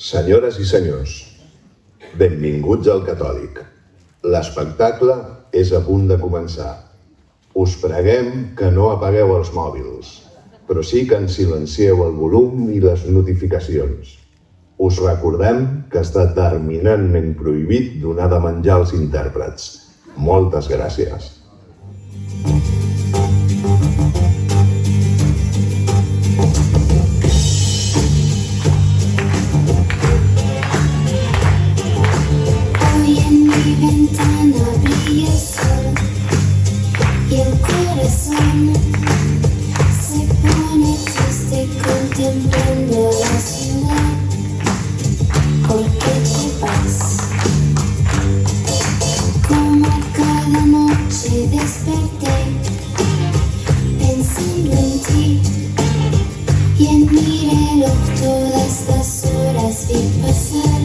Senyores i senyors, benvinguts al Catòlic. L'espectacle és a punt de començar. Us preguem que no apagueu els mòbils, però sí que en silencieu el volum i les notificacions. Us recordem que està terminantment prohibit donar de menjar als intèrprets. Moltes gràcies. Ventana brilla el sol y el corazón se pone triste contemplando la ciudad. ¿Por qué te vas? Como cada noche desperté pensando en ti y en mi reloj todas las horas vi pasar.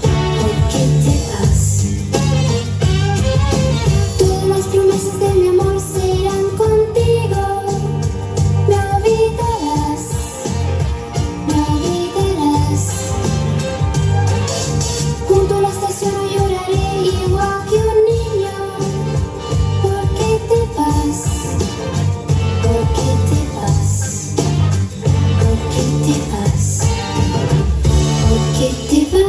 ¿Por qué te vas? De mi amor serán contigo, me olvidarás, me olvidarás. Junto a la estación lloraré igual que un niño. ¿Por qué te vas? ¿Por qué te vas? ¿Por qué te vas? ¿Por qué te vas?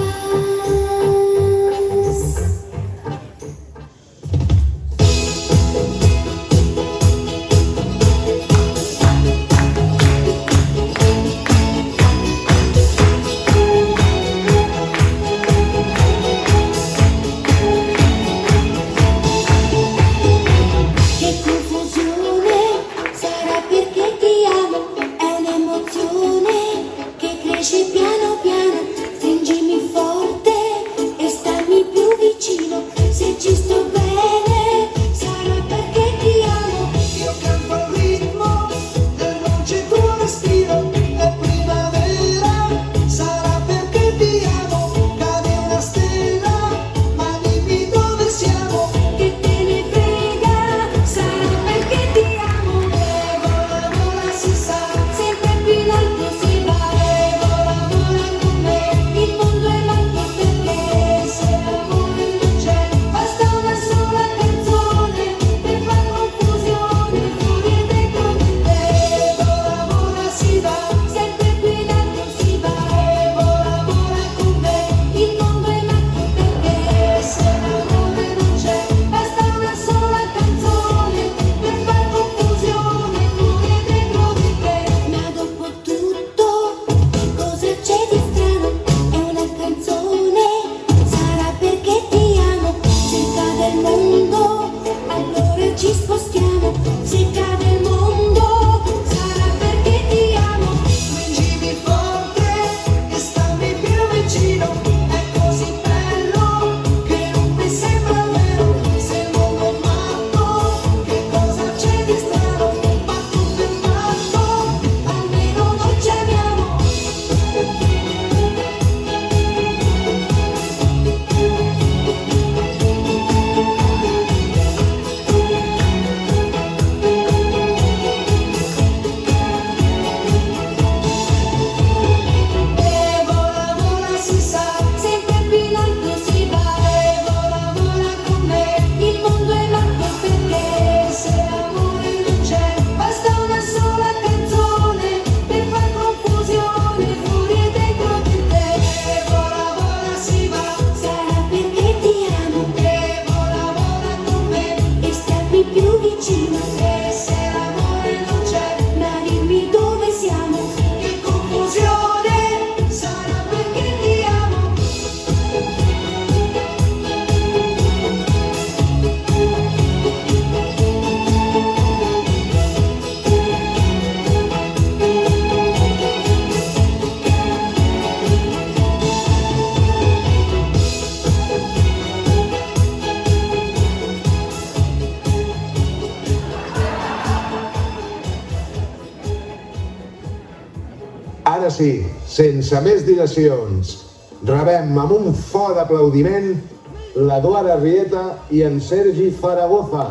Ara sí, sense més dilacions, rebem amb un fort aplaudiment l'Eduard Arrieta i en Sergi Zaragoza.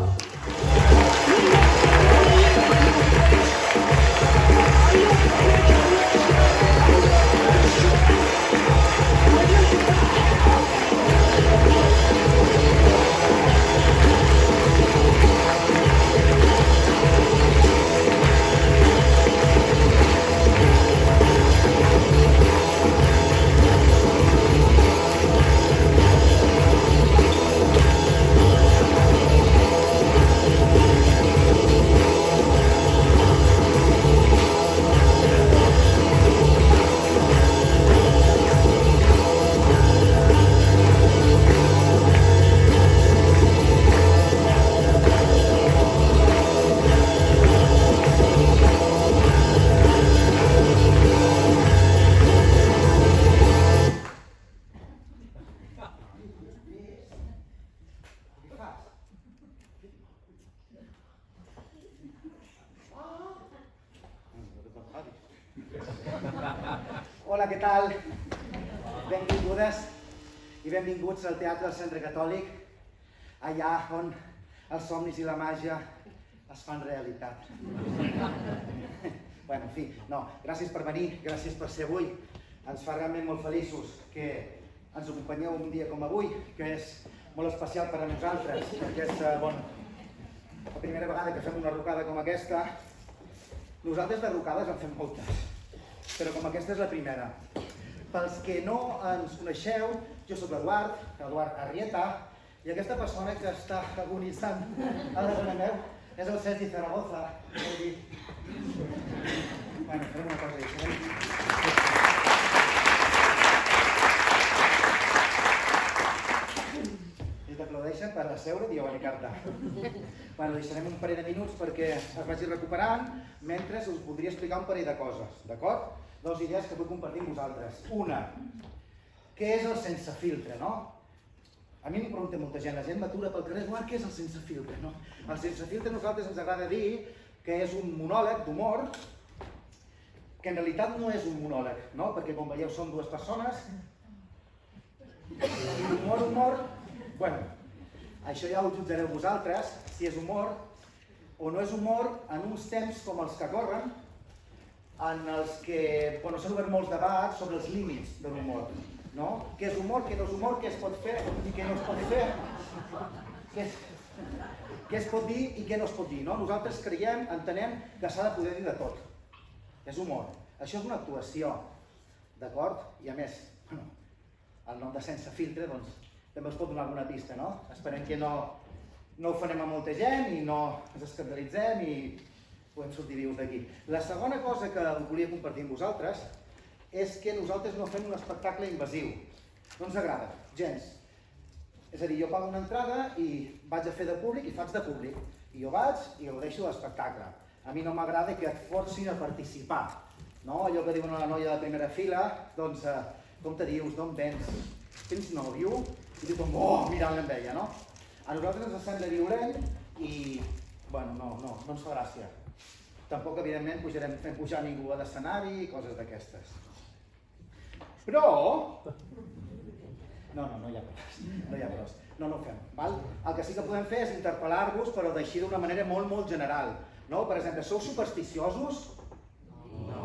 Hola, què tal? Benvingudes i benvinguts al Teatre del Centre Catòlic, allà on els somnis i la màgia es fan realitat. Bueno, en fi, no, gràcies per venir, gràcies per ser avui. Ens fa realment molt feliços que ens acompanyeu un dia com avui, que és molt especial per a nosaltres, perquè és la primera vegada que fem una rocada com aquesta. Nosaltres de rocades en fem moltes, però com aquesta és la primera. Pels que no ens coneixeu, jo sóc l'Eduard Arrieta, i aquesta persona que està agonitzant a darrere meu és el Sergi Zaragoza. Bueno, farem una cosa diferent. I t'aplaudeixen per asseure, dieu a mi carta. Bueno, deixarem un parell de minuts perquè es vagi recuperant, mentre us voldria explicar un parell de coses, d'acord? Dues idees que vull compartir amb vosaltres. Una, què és el sense filtre, no? A mi m'ho pregunta molta gent, la gent m'atura pel carrer, Eduard, què és el sense filtre, no? El sense filtre a nosaltres ens agrada dir que és un monòleg d'humor, que en realitat no és un monòleg, no? Perquè com veieu són dues persones, i humor, bueno, això ja ho jutjareu vosaltres, si és humor o no és humor en uns temps com els que corren, en els que s'han obert molts debats sobre els límits de l'humor. No? Què és humor, què no és humor, què es pot fer i què no es pot fer, què es pot dir i què no es pot dir. No? Nosaltres creiem, entenem que s'ha de poder dir de tot. És humor. Això és una actuació, d'acord? I a més, el nom de Sense Filtre també us pot donar alguna pista, no? Esperem que no ofenem a molta gent i no ens escandalitzem i podem sortir vius d'aquí. La segona cosa que volia compartir amb vosaltres és que nosaltres no fem un espectacle invasiu. No ens agrada, gens. És a dir, jo pago una entrada i vaig a fer de públic i faig de públic. I jo vaig i gaudeixo de l'espectacle. A mi no m'agrada que et forcin a participar. No? Allò que diuen a la noia de primera fila, doncs, com te dius, d'on vens? Tens nòvio? I diu com, mirant amb ella, no? A nosaltres ens sembla violent i, bueno, no ens fa gràcia. Tampoc, evidentment, fem pujar ningú a l'escenari i coses d'aquestes. Però... No hi ha pros. No ho fem. Val? El que sí que podem fer és interpel·lar-vos, però d'així d'una manera molt, molt general. No? Per exemple, sou supersticiosos? No.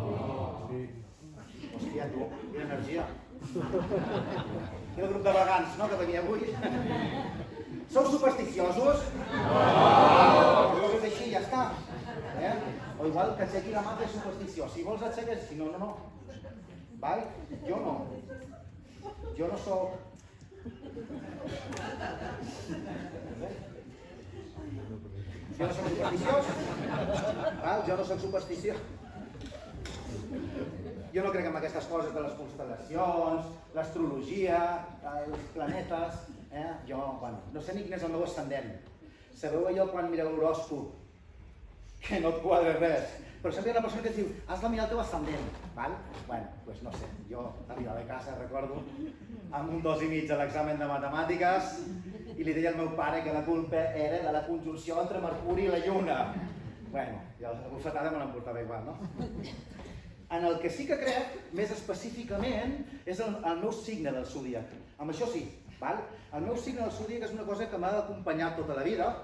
Hòstia, tu, quina energia. Quin grup de vegans, no?, que venia avui. Sou supersticiosos? No. Doncs així, ja està. O igual que aixequi la mà que és superstició. Si vols aixeques, si no. Val? Jo no. Jo no soc... Jo no soc supersticiós. Val? Jo no soc supersticiós. Jo no crec en aquestes coses de les constel·lacions, l'astrologia, els planetes. Jo, no sé ni quin és el meu ascendent. Sabeu allò quan mireu l'horòscop que no et quadra res, però sempre hi ha una persona que et diu, has de mirar el teu ascendent, val? Bueno, doncs no sé, jo arribava a casa, recordo, amb un 2,5 a l'examen de matemàtiques i li deia al meu pare que la culpa era de la conjunció entre Mercuri i la Lluna. Bueno, i la bufetada me l'emportava igual, no? En el que sí que crec, més específicament, és el meu signe del zodíac. Amb això sí, val? El meu signe del zodíac és una cosa que m'ha d'acompanyar tota la vida,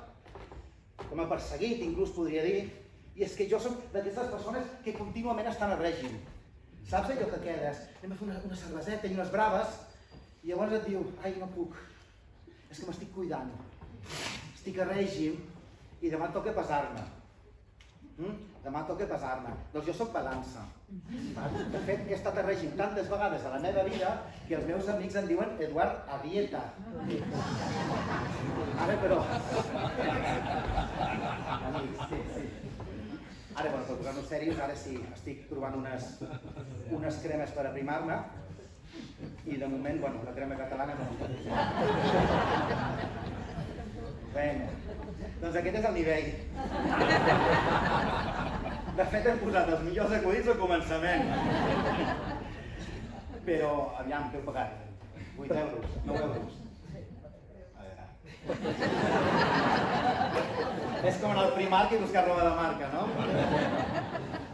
que m'ha perseguit, inclús podria dir, i és que jo soc d'aquestes persones que contínuament estan a règim. Saps allò que quedes? Anem a fer una cerveseta i unes braves, i llavors et diu, ai, no puc, és que m'estic cuidant, estic a règim i demà toca pesar-me. Demà toca pesar-me. Doncs jo soc balança. De fet, he estat a règim tantes vegades a la meva vida que els meus amics em diuen Eduard a dieta. Ara, però... Ara, per posar-nos serios, ara sí, estic provant unes cremes per aprimar-me i de moment, la crema catalana no m'ho pot. Doncs aquest és el nivell. De fet, hem posat els millors acudits al començament. Però, aviam, què heu pagat? 8 euros, 9 euros. A veure. És com anar al Primark i buscar roba de marca, no?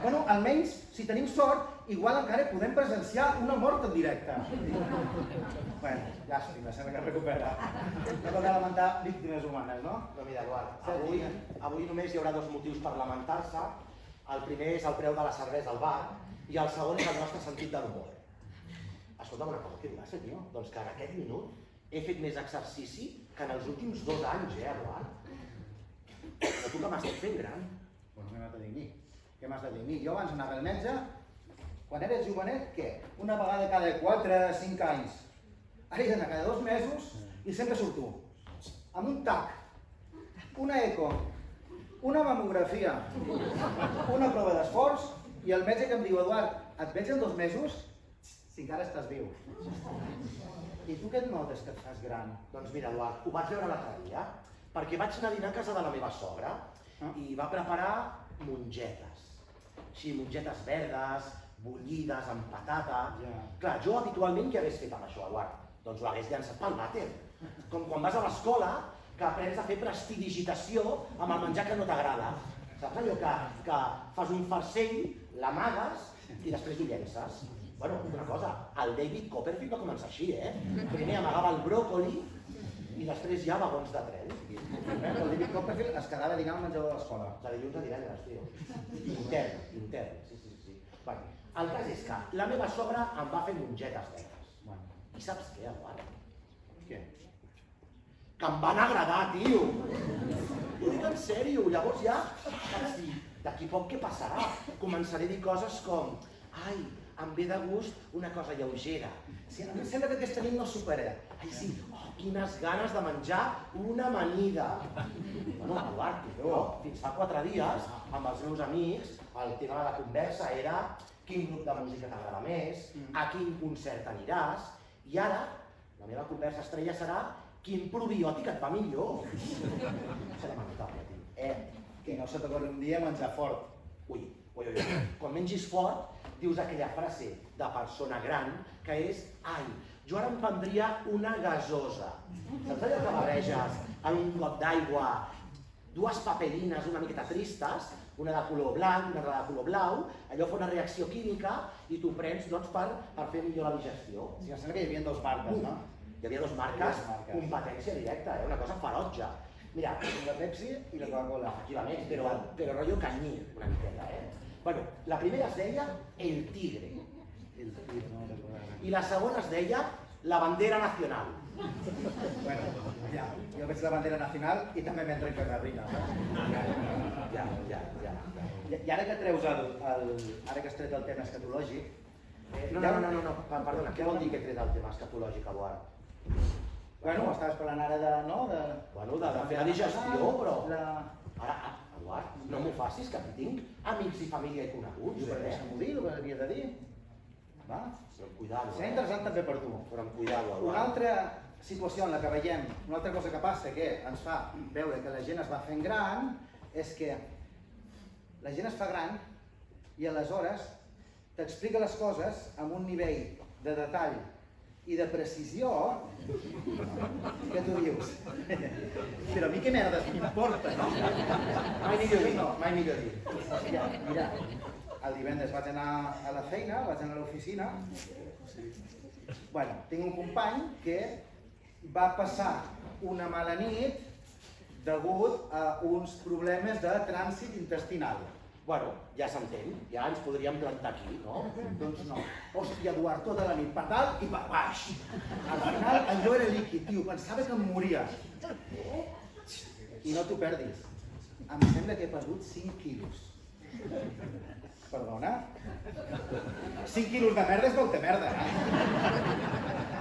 Bueno, almenys, si tenim sort, igual encara podem presenciar una mort en directe. Bueno, llàstima, sembla que es recupera. No cal lamentar víctimes humanes, no? No, mira, Eduard, avui només hi haurà dos motius per lamentar-se. El primer és el preu de la cervesa al bar i el segon és el nostre sentit de l'humor. Escolta'm una cosa, què passa, tio? Doncs que en aquest minut he fet més exercici que en els últims 2 anys, Eduard? Però tu que m'estic fent gran. Bueno, què m'has de dir a mi? Què m'has de dir a mi? Jo abans anava al metge, quan eres jovenet, què? Una vegada cada 4 o 5 anys. Ara he d'anar cada 2 mesos i sempre surto. Amb un tac, una eco, una mamografia, una prova d'esforç i el metge que em diu, Eduard, et veig en 2 mesos si encara estàs viu. I tu què et notes que et fas gran? Doncs mira, Eduard, ho vaig veure l'altre dia, perquè vaig anar a dinar a casa de la meva sogra i va preparar mongetes. Així, mongetes verdes, bullides, amb patata... Clar, jo habitualment què hagués fet amb això, Eduard? Doncs ho hagués llançat pel vàter. Com quan vas a l'escola, que aprens a fer prestidigitació amb el menjar que no t'agrada. Saps allò que fas un farcell, l'amagues i després ho llences? Bueno, una cosa, el David Copperfield va començar així, Primer amagava el bròcoli i després ja vagons de tren. El David Copperfield es quedava a dinar al menjador de l'escola. De dilluns a divendres, tio. Intern, sí. Bueno, el cas és que la meva sogra em va fer mongetes verdes. I saps què, Eduard? Què? Que em van agradar, tio! Ho dic en sèrio, llavors ja vaig dir, d'aquí poc què passarà? Començaré a dir coses com, ai, em ve de gust una cosa lleugera. Sí, a mi em sembla que aquesta nit no supera. Ai, sí, quines ganes de menjar una amanida. Bueno, Eduard, jo, fins fa 4 dies, amb els meus amics, el tema de la conversa era quin grup de música t'agrada més, a quin concert aniràs, i ara la meva conversa estrella serà quin probiòtic et va millor. Serà lamentable, tio. Que no se t'ocorri un dia menjar fort. Ui. Quan mengis fort, dius aquella frase de persona gran que és ai, jo ara em prendria una gasosa. Saps allò que barreges en un got d'aigua 2 papelines una miqueta tristes, una de color blanc, una altra de color blau, allò fa una reacció química i tu prens doncs, per fer millor la digestió. Sí, em sembla que hi havia 2 marques, no? Hi havia 2 marques, competència directa, una cosa ferotge. Mira, La Pepsi i la Coca-Cola. efectivament, però rotllo canyí, una miqueta, Bueno, la primera es deia El Tigre i la segona es deia La Bandera Nacional. Bueno, ja, jo veig la bandera nacional i també m'entro en carrerina. Ja. I ara que treus ara que has tret el tema escatològic... No, perdona, què vol dir que he tret el tema escatològic, Eduard? Bueno, estaves parlant ara de... Bueno, de fer la digestió, però... Ara, Eduard, no m'ho facis, que aquí tinc amics i família i coneguts, Jo deixa'm-ho dir, el que havies de dir. Va? Però amb cuidado, Serà interessant també per tu. Però amb cuidado, Una Eduard. altra situació en la que veiem, una altra cosa que passa que ens fa veure que la gent es va fent gran, és que la gent es fa gran i aleshores t'explica les coses amb un nivell de detall i de precisió que tu dius. Però a mi què merdes m'importa, no? Mai millor dit. Hòstia, mira, el divendres vaig anar a la feina, vaig anar a l'oficina. Bueno, tinc un company que va passar una mala nit degut a uns problemes de trànsit intestinal. Bueno, ja s'entén, ja ens podríem plantar aquí, no? Doncs no. Hòstia, Eduard, tota la nit, per dalt i per baix. Al final, allò era líquid, tio, pensava que em moria. I no t'ho perdis. Em sembla que he perdut 5 quilos. Perdona? 5 quilos de merda és molta merda,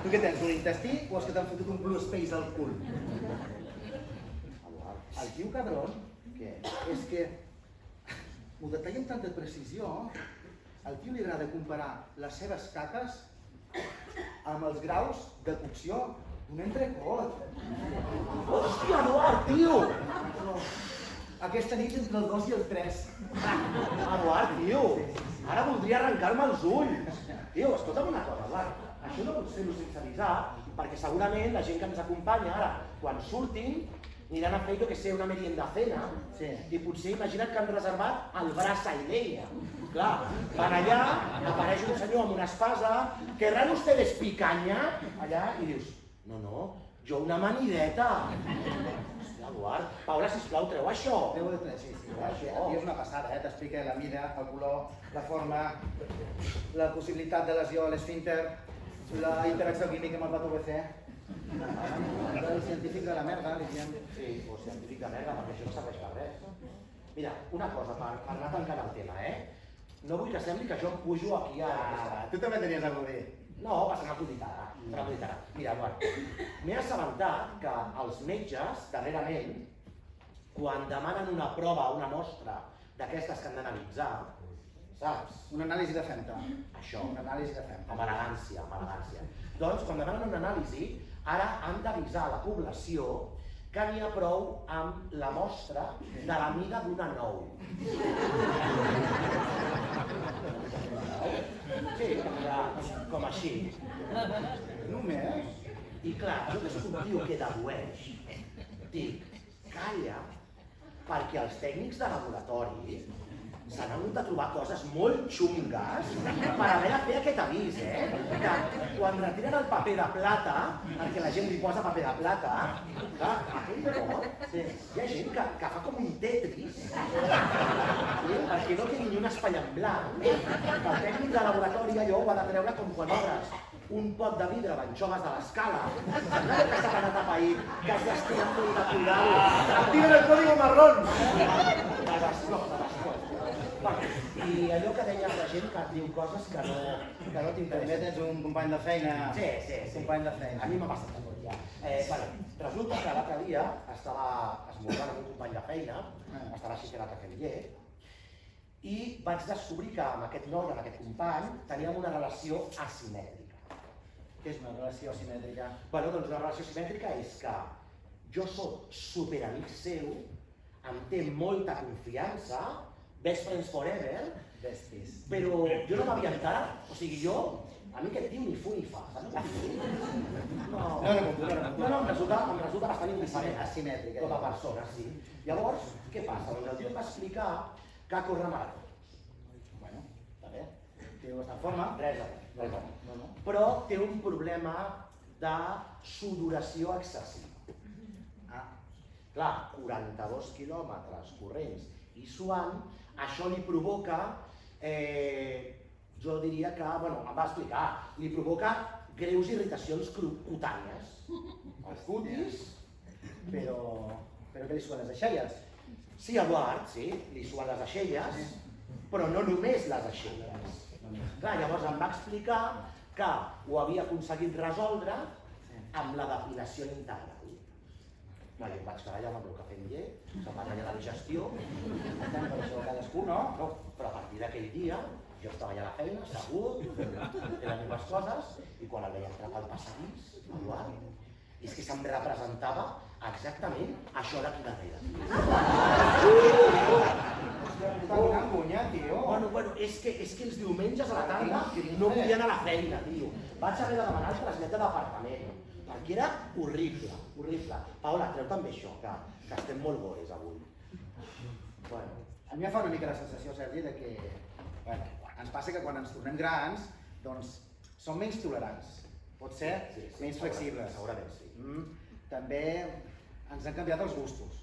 Tu què tens, un intestí o és que t'han fotut un blue space al cul? El tio cabron, què? És que ho detalla amb tanta precisió, al tio li agrada comparar les seves caques amb els graus de cocció d'un entrecot. Hòstia, Eduard, tio! Però aquesta nit entre el 2 i el 3. Eduard, tio! Ara voldria arrencar-me els ulls! Tio, escolta'm una cosa, Eduard. Això no pots fer-ho sense avisar, perquè segurament la gent que ens acompanya ara, quan surtin, aniran a fer, jo que sé, una merienda cena, i potser imagina't que han reservat el Brasa y Leña. Clar, van allà, apareix un senyor amb una espasa, ¿querrán ustedes picaña? Allà, i dius, no, jo una manideta. Hòstia, Eduard, Paula, sisplau, treu això. Sí, aquí és una passada, t'explica la mida, el color, la forma, la possibilitat de lesió a l'esfínter, la interacció química amb el PVC. El científic de la merda, li diem. Sí, o científic de merda, perquè això no serveix per res. Mira, una cosa, per anar tancant el tema, no vull que sembli que jo em pujo aquí a... Tu també tenies alguna cosa a dir. No, va ser una acuditara. Mira, Eduard, m'he assabentat que els metges, darrerament, quan demanen una prova, una mostra d'aquestes que han d'analitzar, saps? Una anàlisi de femta. Això. Una anàlisi de femta. Amb elegància, amb elegància. Doncs, quan demanen una anàlisi, ara han d'avisar la població que n'hi ha prou amb la mostra de la mida d'una nou. Sí, com així. Només? I clar, jo que soc un tio que dedueix, dic, calla, perquè els tècnics de laboratori s'han hagut de trobar coses molt xungues per haver de fer aquest avís, que quan retiren el paper de plata, perquè la gent li posa paper de plata, clar, aquell pot, hi ha gent que fa com un Tetris, perquè no quedi ni un espai en blanc. El tècnic de laboratori allò ho ha de treure com quan obres un pot de vidre d'anxoves de l'escala, no que s'ha quedat apaït, que has d'estirar molt de cuidar-ho. Activen el código marrón! I allò que deies la gent que et diu coses que no També t'interessen. tens un company de feina. Sí. Company de feina. A mi m'ha passat de tot ja. Resulta que l'altre dia estava esmorzant amb un company de feina, estava així que l'altre fent llet, i vaig descobrir que amb aquest noi, amb aquest company, teníem una relació asimètrica. Què és una relació asimètrica? Doncs una relació asimètrica és que jo soc superamic seu, em té molta confiança, best friends forever, Bestis. però jo no m'havia enterat, o sigui, a mi aquest tio ni fu ni fa, saps? No, em resulta bastant indiferent. Asimètrica. Com a persona, sí. Llavors, què passa? Doncs el tio em va explicar que corre marató. Bueno, està bé. Tio està en forma. Res a veure. Però té un problema de sudoració excessiva. Clar, 42 quilòmetres corrents i suant, això li provoca, jo diria que, em va explicar, li provoca greus irritacions cutànies. Els cutis, Però què li suen les aixelles? sí, Eduard, sí, li suen les aixelles, però no només les aixelles. Clar, llavors em va explicar que ho havia aconseguit resoldre amb la depilació integral. Jo em vaig quedar allà amb el cafè amb llet, se'm va tallar la digestió, Per això cadascú, no? però a partir d'aquell dia jo estava allà a la feina, segur, fent les meves coses, i quan el veia entrar pel passadís, Eduard, és que se'm representava exactament això d'aquí darrere. Està donant gunya, tio. Bueno, és que els diumenges a la tarda no volia anar a la feina, tio. Vaig haver de demanar el trasllat de d'apartament, perquè era horrible, horrible. Paula, treu també això, que estem molt gores avui. A mi em fa una mica la sensació, Sergi, que ens passa que quan ens tornem grans, doncs som menys tolerants. Pot ser menys flexibles. Segurament sí. També ens han canviat els gustos.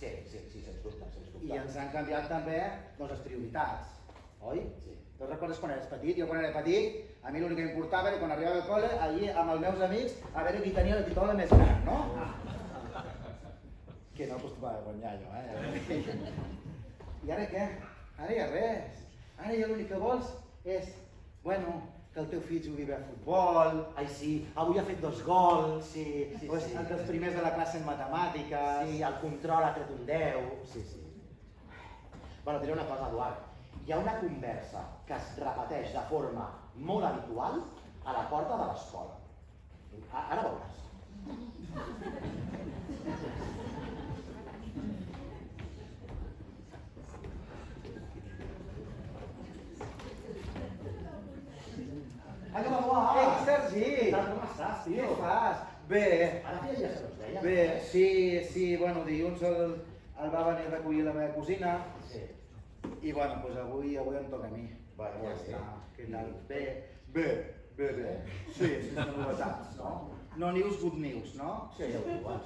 Sí, sens dubte. I ens han canviat també les prioritats, oi? Sí. Te'n recordes quan eres petit? Jo quan era petit, a mi l'únic que m'importava era quan arribava al col·le, allí amb els meus amics, a veure qui tenia la titola més gran, no? Que no acostumava a guanyar jo, I ara què? Ara ja res. Ara ja l'únic que vols és, que el teu fill jugui bé a futbol. Ai sí, avui ha fet 2 gols. Sí. Els primers de la classe en matemàtiques. Sí, el control ha tret un 10. Sí. Bueno, diré una cosa, Eduard. Hi ha una conversa que es repeteix de forma molt habitual a la porta de l'escola. Ara veuràs. Ei, Sergi! Com estàs, tio? Què fas? Bé. Ara feia ja se us deia. Bé, sí, bueno, dilluns el va venir a recollir la meva cosina i bueno, doncs avui em toca a mi. Bueno, Ja està, què tal? Bé. Sí, sense novetats, no? No news, good news, no? Sí, ja ho diuen.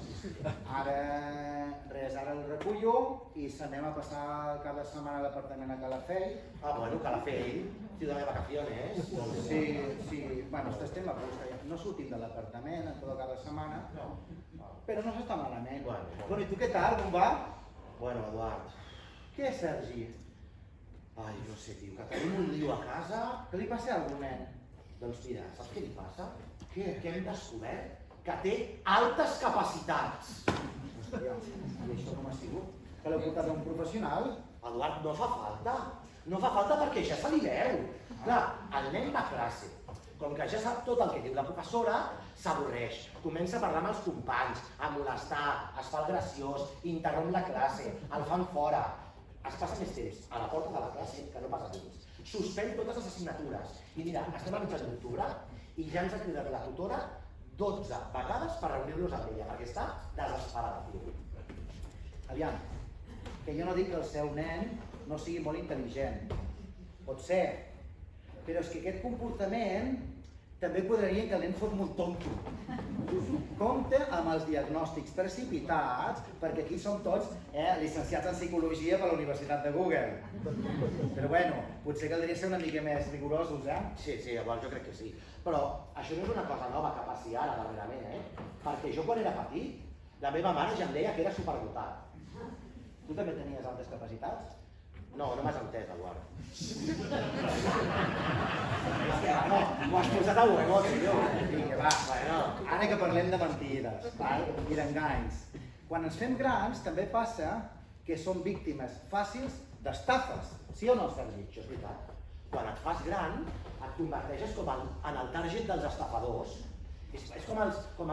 Ara el recullo i s'anem a passar cada setmana a l'apartament a Calafell. Bueno, Calafell, ciutat de vacaciones. Sí, bueno, estem a gust, no sortim de l'apartament en tota cada setmana, però no s'està malament. Bueno, i tu què tal, com va? Bueno, Eduard. Què, Sergi? Ai, no sé, tio, que tenim un lío a casa. Què li passa a algun nen? Doncs mira, saps què li passa? Que hem descobert que té altes capacitats. Hòstia, i això com ha sigut? Que l'heu portat a un professional? Eduard, no fa falta. No fa falta perquè ja se li veu. Clar, el nen va a classe. Com que ja sap tot el que diu la professora, s'avorreix. Comença a parlar amb els companys, a molestar, es fa el graciós, interromp la classe, el fan fora. Es passa més temps a la porta de la classe que no passa dins. Suspèn totes les assignatures. I mira, estem a mitjans d'octubre i ja ens ha cridat la tutora 12 vegades per reunir-nos amb ella, perquè està desesperada, tio. Aviam, que jo no dic que el seu nen no sigui molt intel·ligent. Pot ser, però és que aquest comportament també quadraria que el nen fos molt tonto. Compte amb els diagnòstics precipitats, perquè aquí som tots llicenciats en psicologia per la Universitat de Google. Però bueno, potser caldria ser una mica més rigorosos, Sí, igual jo crec que sí. Però això no és una cosa nova que passi ara darrerament, Perquè jo quan era petit, la meva mare ja em deia que era superdotat. Tu també tenies altes capacitats? No, no m'has entès, Eduard. No, m'ho has posat a huevo, tio. Vinga, va. Ara que parlem de mentides i d'enganys. Quan ens fem grans també passa que som víctimes fàcils d'estafes. Sí o no, Sergi? Això és veritat. Quan et fas gran, et converteixes com en el target dels estafadors. És com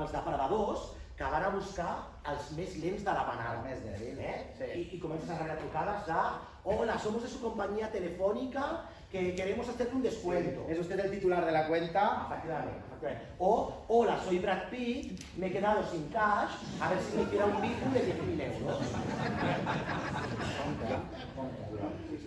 els depredadors que van a buscar els més lents de la manada. El més dèbil. I comences a rebre trucades de hola, somos de su compañía telefónica que queremos hacerle un descuento. ¿Es usted el titular de la cuenta? Efectivamente. O, hola, soy Brad Pitt, me he quedado sin cash, a ver si me hiciera un bifum de 10.000 euros.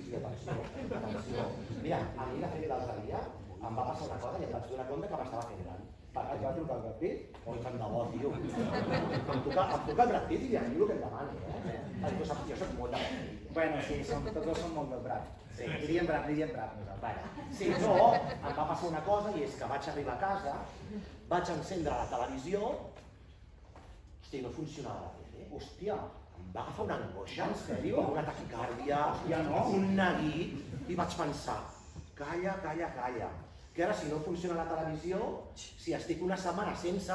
Sí, atenció. Mira, a mi l'altre dia em va passar una cosa i em vaig donar compte que m'estava fent gran. Et va trucar el Brad Pitt? Oi, tant de bo, tio. Em truca el Brad Pitt i li diu el que em demani, Jo soc molt de Brad Pitt. Bueno, sí, tots dos són molt del Brad. Diríem Brad nosaltres. Sí, no, em va passar una cosa i és que vaig arribar a casa, vaig encendre la televisió, hòstia, no funcionava la tele. Hòstia, Em va agafar una angoixa, en sèrio? una taquicàrdia, no? un neguit, i vaig pensar, calla, que ara si no funciona la televisió, si estic una setmana sense,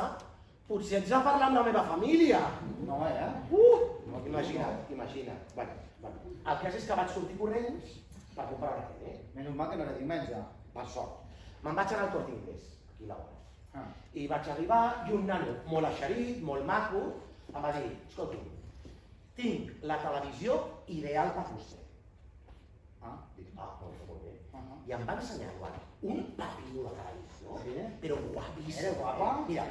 potser haig de parlar amb la meva família. No, Imagina't. Bueno, el cas és que vaig sortir corrents per comprar una tele. Menys mal que no era diumenge. Per sort. Me'n vaig anar al Corte Inglés, aquí a la vora. Ah. I vaig arribar i un nano molt eixerit, molt maco, em va dir, escolti, tinc la televisió ideal per vostè. Dic, molt bé. I em va ensenyar, un papillo de televisió, però guapíssim. Era guapa? Mira,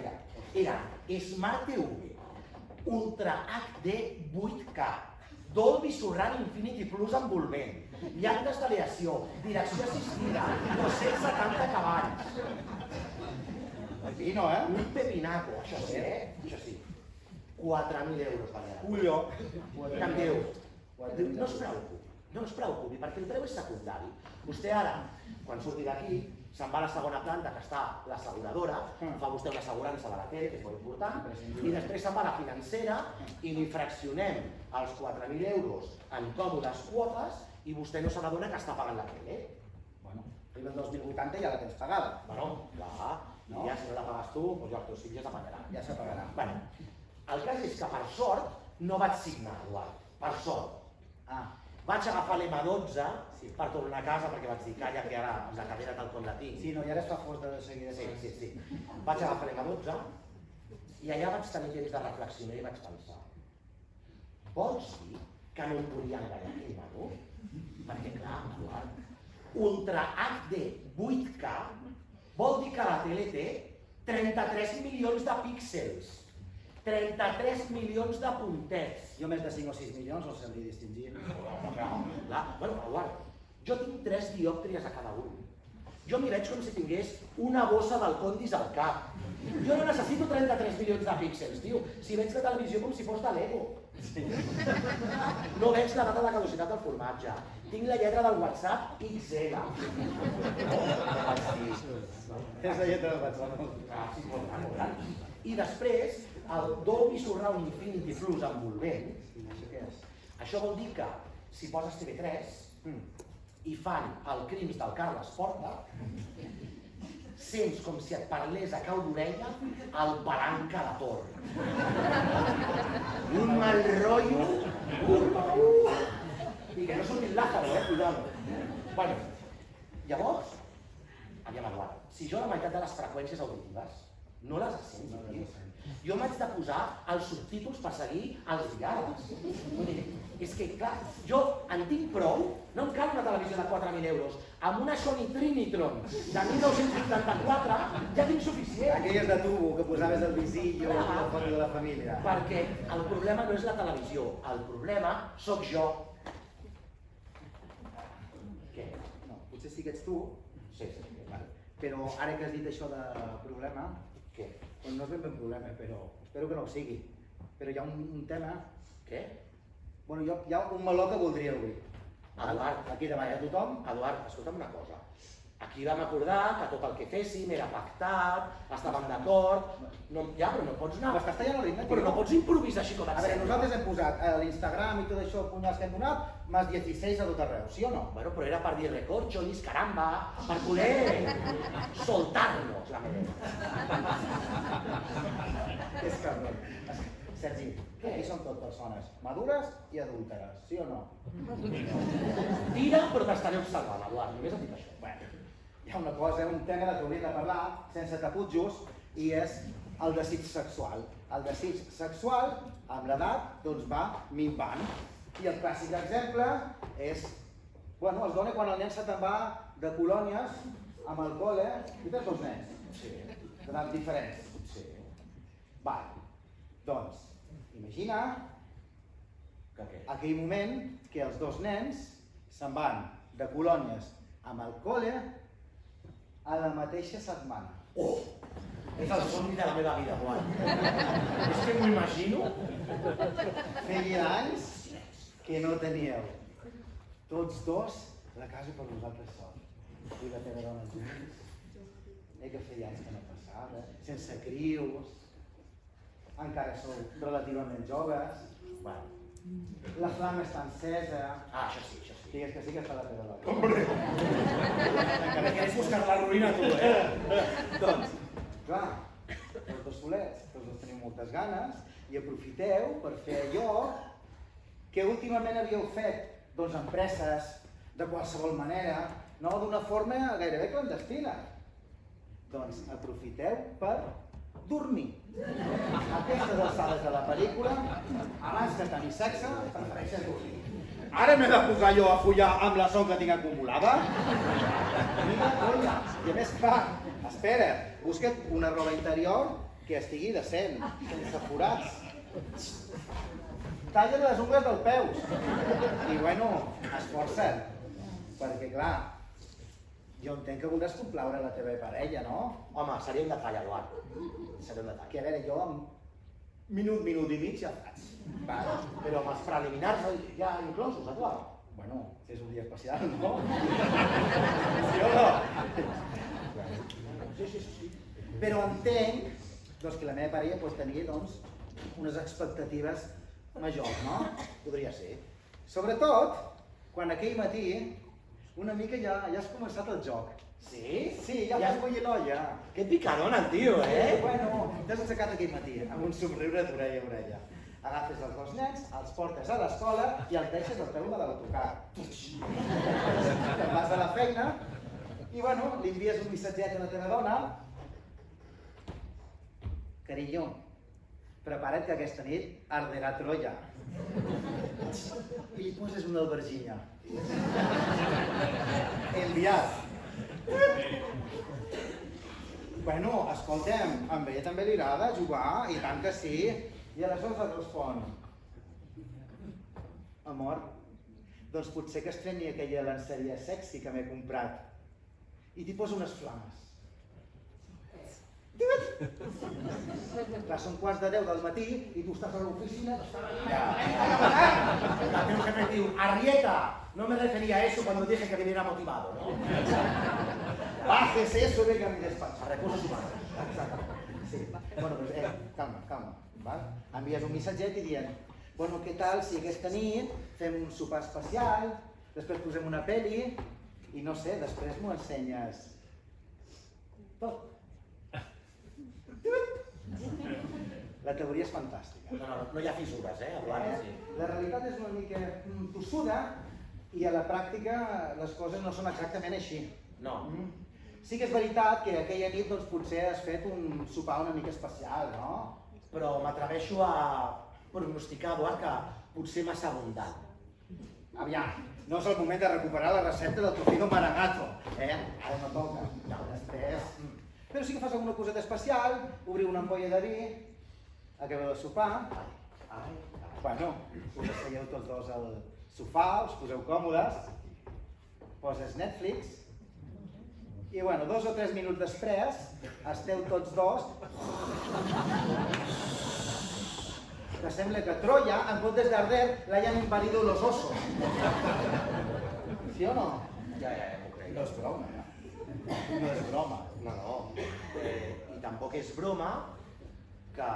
era Smart TV, Ultra HD 8K, Dolby Surround Infinity Plus envolvent, llantes d'aleació, direcció assistida, 270 cavalls. Pepino, Un pepinaco, això sí. 4.000 euros valia. Ullo. Em diu, no es preocupi, perquè el preu és secundari. Vostè ara, quan surti d'aquí, se'n va a la segona planta, que està l'asseguradora, fa vostè una assegurança de la tele, que és molt important, i després se'n va a la financera i li fraccionem els 4.000 euros en còmodes quotes i vostè no se n'adona que està pagant la tele. Bueno, arriba el 2080 i ja la tens pagada. Bueno, clar, i ja si no la pagues tu, doncs ja els teus fills ja s'apagaran. Ja s'apagarà. Bueno, el cas és que per sort no vaig signar, Eduard, per sort. Vaig agafar l'M12 per tornar a casa perquè vaig dir, calla, que ara la cadera tal com la tinc. Sí, no, i ara es fa fos de seguida. Sí. Vaig agafar l'M12 i allà vaig tenir temps de reflexionar i vaig pensar, vols dir que no em volia enganyar aquell nano? Perquè clar, Eduard, Ultra HD 8K vol dir que la tele té 33 milions de píxels 33 milions de puntets. Jo més de 5 o 6 milions no sabria distingir. Bueno, Eduard, jo tinc 3 diòptries a cada un. Jo m'hi veig com si tingués una bossa del Condis al cap. Jo no necessito 33 milions de píxels, tio. Si veig la televisió com si fos de Lego. No veig la data de caducitat del formatge. Tinc la lletra del WhatsApp XL. És la lletra del WhatsApp. I després, el Dolby Surround Infinity Plus envolvent, això vol dir que si poses TV3 i fan el Crims del Carles Porta, sents com si et parlés a cau d'orella el Palanca de Tor. Un mal rotllo. I que no surti el Lázaro, cuidado. Bueno, llavors, aviam, Eduard, si jo la meitat de les freqüències auditives no les sento, jo m'haig de posar els subtítols per seguir els diàlegs. És que, clar, jo en tinc prou, no em cal una televisió de 4.000 euros. Amb una Sony Trinitron de 1984 ja tinc suficient. Aquelles de tubo que posaves el visillo i la foto de la família. Perquè el problema no és la televisió, el problema sóc jo. Què? No, potser sí que ets tu, Sí. però ara que has dit això de problema, Què? doncs no és ben problema, però espero que no ho sigui. Però hi ha un tema, Què? bueno, hi ha un meló que voldria obrir. Eduard, Aquí davant de tothom. Eduard, escolta'm una cosa. Aquí vam acordar que tot el que féssim era pactat, estàvem d'acord. No, ja, però no pots anar... M'estàs tallant el ritme, Però no pots improvisar així com et A veure, sembla. nosaltres hem posat a l'Instagram i tot això, punyals que hem donat, més 16 a tot arreu, sí o no? Bueno, però era per dir recorcholis, caramba, per poder soltar-nos la merda. És cabrón. Sergi, aquí som tot persones madures i adúlteres, sí o no? Tira, però t'estaré observant, Eduard, només et dic això. Bueno, hi ha una cosa, un tema de què hauríem de parlar, sense taputjos, i és el desig sexual. El desig sexual, amb l'edat, doncs va minvant. I el clàssic exemple és, bueno, es dona quan el nen se te'n va de colònies amb el col·le, i tens dos nens, d'edat diferents. Sí. Vale, doncs, imagina Que què? aquell moment que els dos nens se'n van de colònies amb el col·le a la mateixa setmana. Oh! És el somni de la meva vida, Eduard. És que m'ho imagino. Feia anys que no teníeu tots dos la casa per vosaltres sols. Tu i la teva dona junts, que feia anys que no passava, sense crios, encara sou relativament joves, Bueno, la flama està encesa, això sí, això sí. digues que sí que està la teva dona. Hombre! Encara quieres buscar la ruïna tu, Doncs, clar, tots dos solets, tots dos teniu moltes ganes i aprofiteu per fer allò que últimament havíeu fet, doncs empreses, de qualsevol manera, no d'una forma gairebé clandestina. Doncs aprofiteu per dormir. A aquestes alçades de la pel·lícula, abans de tenir sexe, prefereixes dormir. Ara m'he de posar jo a follar amb la son que tinc acumulada? Mira, colla. I a més, clar, espera, busca't una roba interior que estigui decent, sense forats. Talla les ungles dels peus. I bueno, esforça't. Perquè clar, jo entenc que voldràs complaure la teva parella, no? Home, seria un detall, Eduard. Seria un detall. Que a veure, jo en minut i mig ja faig. Vale. Però amb els preliminars ja inclosos, Eduard. Bueno, és un dia especial, no? Sí o no? Sí. Però entenc doncs, que la meva parella pot tenir doncs, unes expectatives majors, no? Podria ser. Sobretot, quan aquell matí una mica ja has començat el joc. Sí? Sí, ja fas bullir l'olla. Que picadona el tio, Bueno, t'has aixecat aquell matí amb un somriure d'orella a orella. Agafes els dos nens, els portes a l'escola i els deixes al peu de l'autocar. Te'n vas a la feina i, bueno, li envies un missatget a la teva dona. Carinyo, prepara't que aquesta nit arderà Troia. I li poses una albergínia. Enviat. Bueno, escolta'm, a ella també li agrada jugar, i tant que sí. I aleshores et respon: amor, doncs potser que estreni aquella lenceria sexy que m'he comprat i t'hi poso unes flames. Clar, són 9:15 del matí i tu estàs a l'oficina, El teu jefe diu, Arrieta, no me refería a eso cuando dije que viniera motivado, ¿no? bájese eso, venga a mi despacho. A recursos humanos. Sí. Bueno, doncs, calma, val? Envies un missatget i dient: bueno, què tal si aquesta nit fem un sopar especial, després posem una peli i no sé, després m'ho ensenyes tot. La teoria és fantàstica. No hi ha fissures, Eduard? La realitat és una mica tossuda i a la pràctica les coses no són exactament així. No. Sí que és veritat que aquella nit doncs, potser has fet un sopar una mica especial, no? Però m'atreveixo a pronosticar, Eduard, que potser massa abundant. Aviam, no és el moment de recuperar la recepta del tocino maragato, Ara no toca. No, després... Però sí que fas alguna coseta especial, obrir una ampolla de vi, acabeu de sopar... Bueno, us asseieu tots dos al sofà, us poseu còmodes, poses Netflix, i bueno, 2 o 3 minuts després, esteu tots dos... que sembla que Troya, en comptes d'arder, l'hayan invadido los osos. ¿Sí o no? Ja m'ho crec. No és broma, no és broma. No. I tampoc és broma que...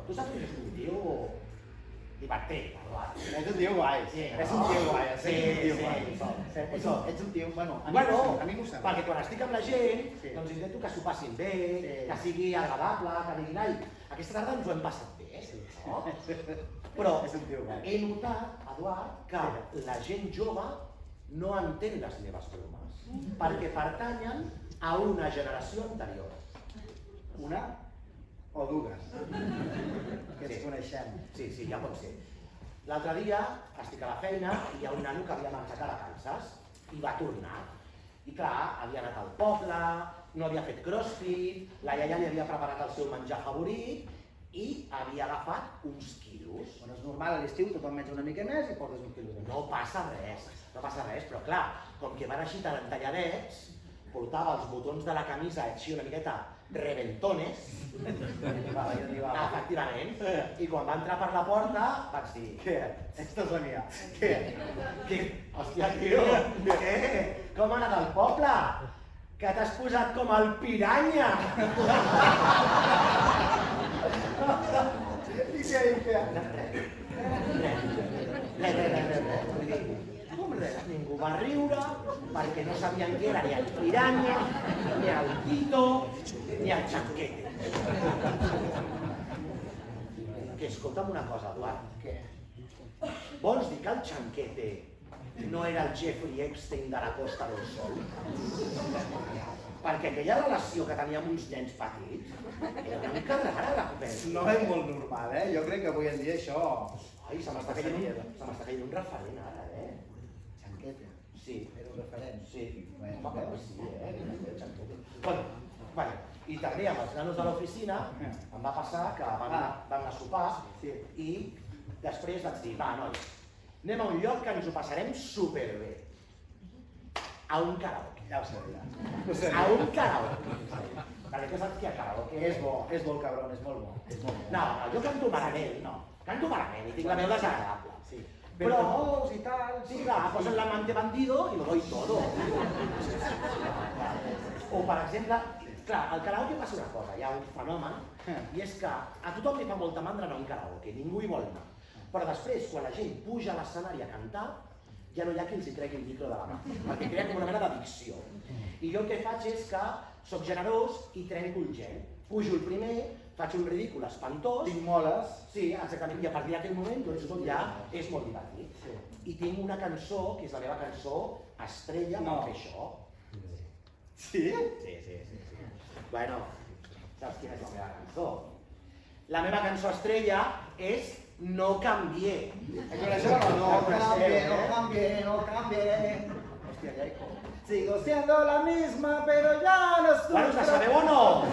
Tu saps que és un tio divertit, Eduard. És un tio guai, Sí, és un tio guai, sí, Ets un tio, bueno, a mi m'ho sembla. perquè quan estic amb la gent, Sí. doncs intento que s'ho passin bé, Sí. que sigui agradable, que diguin, ai, aquesta tarda ens ho hem passat bé, no? Però És un tio guai. he notat, Eduard, que la gent jove no entén les meves bromes, perquè pertanyen a una generació anterior. Una o dues, que ens coneixem. Sí, ja pot ser. L'altre dia estic a la feina i hi ha un nano que havia marxat a vacances i va tornar. I clar, havia anat al poble, no havia fet crossfit, la iaia li havia preparat el seu menjar favorit i havia agafat uns quilos. Bueno, és normal, a l'estiu tothom menja una mica més i portes un quilo de més. No passa res, però clar, com que van així tan entalladets, portava els botons de la camisa així una miqueta reventones, efectivament, i quan va entrar per la porta vaig dir, Què? Esta és la mia. Què? hòstia, tio, què? Com ha anat el poble? Que t'has posat com el piranya! I què? Res. Vull dir, com res? Ningú va riure perquè no sabien què era ni el piranya, ni el Tito, ni el Chanquete. Que escolta'm una cosa, Eduard. Què? Vols dir que el Chanquete no era el Jeffrey Epstein de la Costa del Sol? Perquè aquella relació que tenia amb uns nens petits era una mica rara, la Coperta. No és molt normal, Jo crec que avui en dia això... Ai, se m'està caient un referent ara, Xanqueta. Sí. Era un referent. Sí. Bueno, Home, pues sí, el Chanquete. Bueno, i també amb els nanos de l'oficina em va passar que vam anar a sopar i després vaig dir, va, nois, anem a un lloc que ens ho passarem superbé. A un karaoke. Ja ho sabia. A un karaoke. Perquè tu saps que a karaoke És bo el cabron, és molt bo. No, jo canto malament, Canto malament i tinc la veu desagradable. Sí. Però Però i tal... sí, clar, posen l'amante bandido i lo doy todo. O, per exemple, clar, al karaoke passa una cosa, hi ha un fenomen, i és que a tothom li fa molta mandra anar a un karaoke, ningú hi vol anar. Però després, quan la gent puja a l'escenari a cantar, ja no hi ha qui els hi tregui el micro de la mà, perquè crea com una mena d'addicció. I jo el que faig és que soc generós i trenco el gel. Pujo el primer, faig un ridícul espantós. Tinc moles. Sí, exactament, i a partir d'aquell moment doncs, tot ja és molt divertit. I tinc una cançó, que és la meva cançó estrella, per fer això. Sí? Sí. Bueno, saps quina és la meva cançó? La meva cançó estrella és No canvié. No cambie. Hòstia, Jaico. Sigo siendo la misma, pero ya no estoy... Bueno, us la sabeu o no?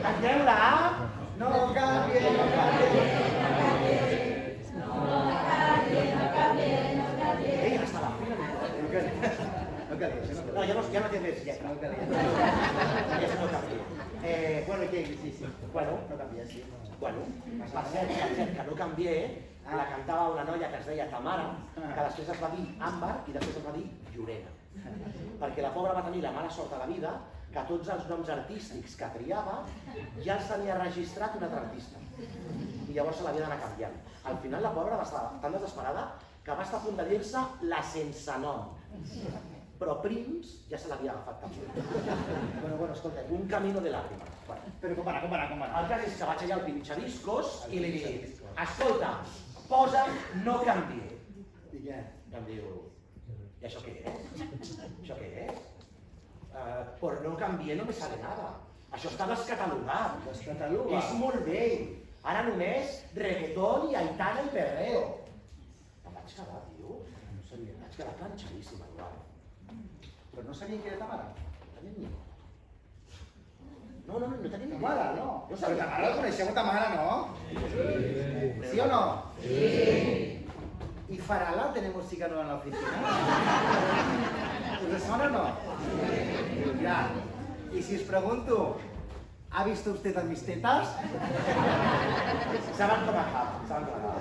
Canteu-la? No cambie. No calia, això no No, calia. ja no té més lletra. No calia. Aquesta no canvia. Bueno, què? Sí. Bueno, No calia, sí. Bueno, per cert, que no canvié, la cantava una noia que es deia Tamara, que després es va dir Àmbar i després es va dir Llorena. Perquè la pobra va tenir la mala sort a la vida que tots els noms artístics que triava ja els tenia registrat un altre artista. I llavors se l'havia d'anar canviant. Al final la pobra va estar tan desesperada que va estar a punt de dir-se la sense nom. Però Prims ja se l'havia agafat també. Bueno, escolta, un camino de làgrimes. Però com va anar? El cas és que vaig allà al pinxadiscos i li dic, escolta, posa'm no canvié. I què? I em diu, i això què és? Això què és? Por no canvié no me sale nada. Això està descatalogat. Descatalogat? És molt vell. Ara només reggaeton i aitana i perreo. Em vaig quedar, tio. No sabia, em vaig quedar planxadíssima, igual. Però no sabien qui era Tamara? No tenim ni idea. No tenim ni idea. Tamara, no. No Però sabia. Tamara la coneixeu, Tamara, no? Sí o no? Sí. ¿Y Farala tenemos chicano en la oficina? ¿Us sona o no? Ya. Y si os pregunto, ¿ha visto usted a mis tetas? Saben com acaba, saben com acaba.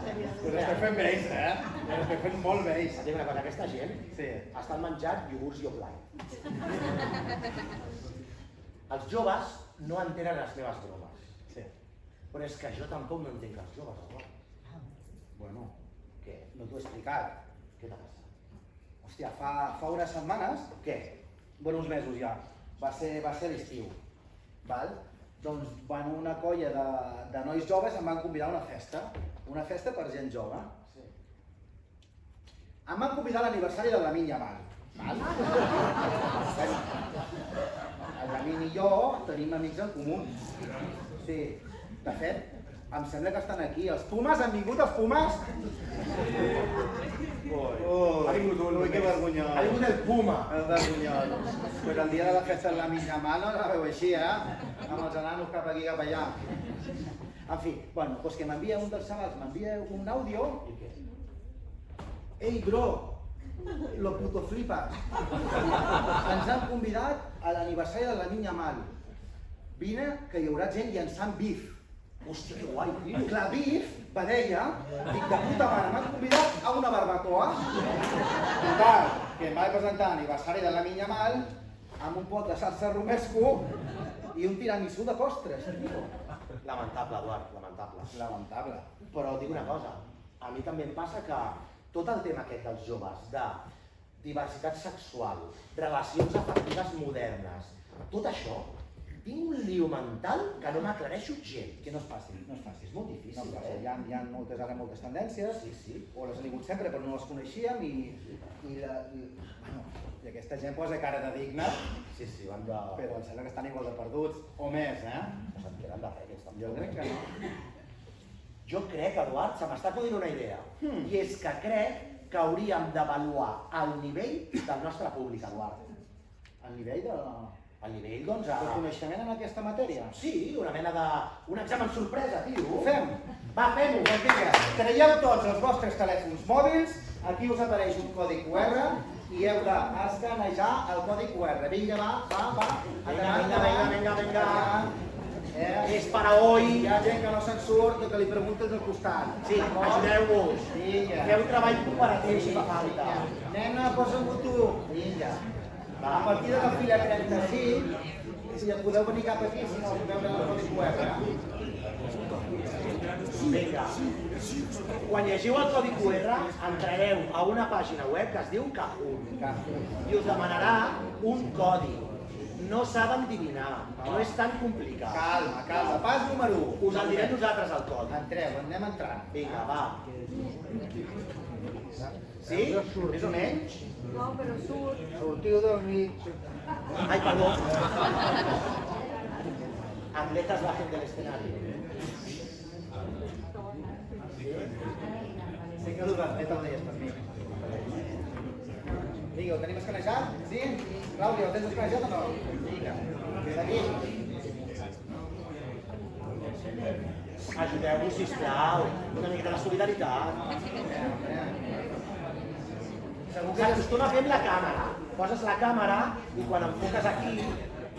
Us estem fent vells, Us estem fent molt vells. Et dic una cosa, aquesta gent Sí. estan menjant iogurts i oblai. Els joves no entenen les meves bromes. Sí. Però és que jo tampoc no entenc els joves, Eduard. Bueno, Què? no t'ho he explicat. Què t'ha passat? Hòstia, fa unes setmanes, Què? bueno, uns mesos ja, va ser l'estiu, val? Doncs una colla de nois joves em van convidar a una festa per gent jove. Sí. Em van convidar a l'aniversari de Lamine Yamal, val? El Lamine i jo tenim amics en comú. Sí, de fet, em sembla que estan aquí. Els Pumas, han vingut els Pumas? Ha vingut un Ui, que vergonyós. Ha vingut el Puma. El vergonyós. Pues el dia de la festa de Lamine Yamal no la veu així, Amb els ananos cap aquí, cap allà. En fi, bueno, pues que m'envia un dels xavals, m'envia un àudio. I què? Ei, bro, lo puto flipas. Ens han convidat a l'aniversari de Lamine Yamal. Vine, que hi haurà gent llançant bif. Hòstia, que guai, tio. Clar, bif, vedella, dic, de puta mare, m'han convidat a una barbacoa. Total, que em vaig presentar a l'aniversari de Lamine Yamal amb un pot de salsa romesco i un tiramisú de postres, tio. Lamentable, Eduard, lamentable. Lamentable. Però dic una cosa, a mi també em passa que tot el tema aquest dels joves, de diversitat sexual, relacions afectives modernes, tot això, tinc un lío mental que no m'aclareixo gens. Que no és fàcil, no és fàcil. És molt difícil, No és fàcil. Hi ha moltes tendències, Sí. o les han tingut sempre però no les coneixíem i aquesta gent posa cara de digne, Sí, van de... però em sembla que estan igual de perduts, o més, No s'entenen de res, aquests tampoc. Jo crec que no. Jo crec, Eduard, se m'està acudint una idea. I és que crec que hauríem d'avaluar el nivell del nostre públic, Eduard. El nivell de El nivell, doncs, a... coneixement en aquesta matèria. Sí, una mena de... un examen sorpresa, tio. Ho fem? Va, fem-ho. Doncs vinga, traieu tots els vostres telèfons mòbils, aquí us apareix un codi QR i heu d'escanejar el codi QR. Vinga, va. Vinga. És per a hoy. Hi ha gent que no se'n surt o que li preguntes al costat. Sí, ajudeu-vos. Vinga. Feu treball cooperatiu si fa falta. Nena, posa'm-ho tu. Vinga. A partir de la fila 35, si podeu venir cap aquí si no veure el codi QR. Vinga. Quan llegiu el codi QR, entrareu a una pàgina web que es diu Kahoot i us demanarà un codi. No s'ha d'endevinar, no és tan complicat. Calma. Pas número 1. Us el direm nosaltres el codi. Entreu, anem entrant. Vinga, va. Sí? Més o menys? No, però surt. Sortiu del mig. Ai, perdó. Atletas bajen del escenario. Sí que l'Atleta ho deies per mi. Vinga, ho tenim escanejat? Sí? Clàudia, ho tens escanejat o no? Vinga. Seguim. Ajudeu-vos, sisplau. Una mica de solidaritat. S'acostuma a fer amb la càmera. Poses la càmera i quan enfoques aquí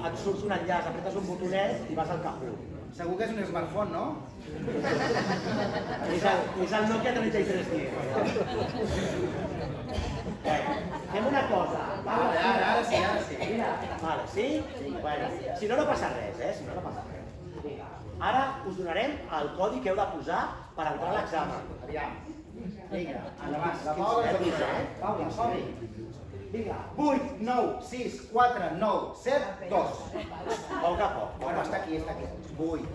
et surt un enllaç, apretes un botonet i vas al Kahoot. Segur que és un smartphone, no? És el Nokia 3310. Fem una cosa. Ara sí. Mira, vale, sí? Bueno, si no, no passa res, Si no, no passa res. Ara us donarem el codi que heu de posar per entrar a l'examen. Aviam. Vinga, endavant. La Quins Paula és nervis, el Paula, som-hi. Vinga, 8, 9, 6, 4, 9, 7, 2. poc a poc. Bueno, està aquí. 8,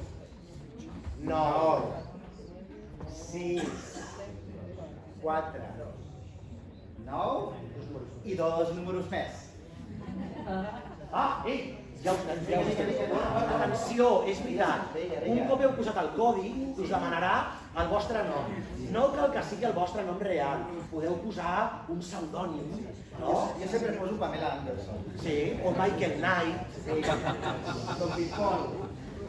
9, 6, 4, 9 i 2 números més. Ah, ei! Ja us atenció, és veritat. Un cop heu posat el codi, us demanarà el vostre nom. No cal que sigui el vostre nom real. Podeu posar un pseudònim, no? Jo sempre poso Pamela Anderson. Sí, o Michael Knight, Don Pipol,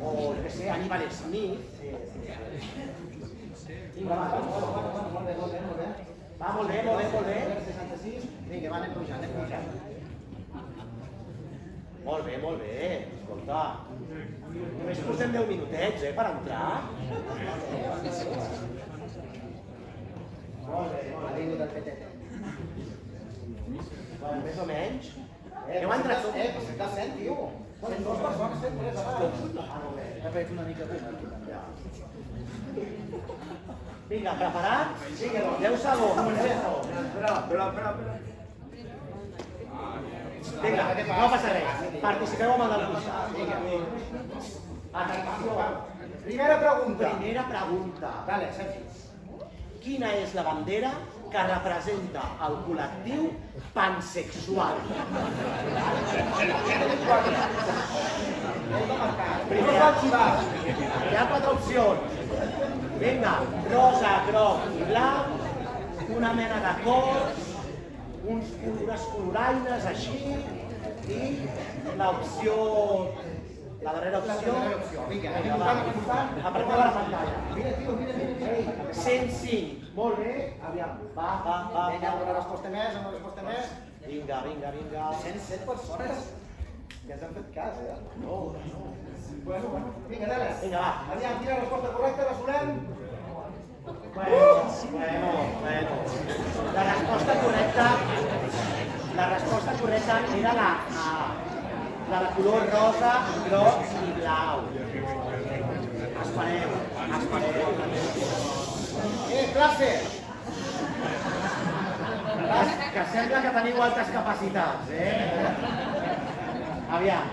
o, jo què sé, Aníbal Smith. Vinga, va, Molt bé. va, molt bé. 66. Vinga, anem pujant. Molt bé, escolta. Només posem 10 minutets, per entrar. Molt bé. Ha vingut el PTT. Bueno, més o menys. Heu entrat tot? Està 100, tio. 102 persones, 103 abans. Ha fet una mica de Vinga, preparat? 10 segons. Però. Vinga, no passa res. Participeu amb el del costat. Atenció. Primera pregunta. Primera pregunta. Dale, Sergi. Quina és la bandera que representa el col·lectiu pansexual? Primera. Hi ha 4 opcions. Vinga, rosa, groc i blanc, una mena de cors, unes coloraines així, i l'opció... La darrera opció... Vinga, apreteu la pantalla. Mira, tio. 105. Molt bé. Aviam. Va. Vinga, una resposta més. Vinga. 107 persones que ens han fet cas, No. Bueno. Vinga, dale. Vinga, va. Aviam, quina resposta correcta, la solem? Bueno. La resposta correcta era la A. La de color rosa, groc i blau. Espereu. Classe! Que sembla que teniu altes capacitats, Aviam.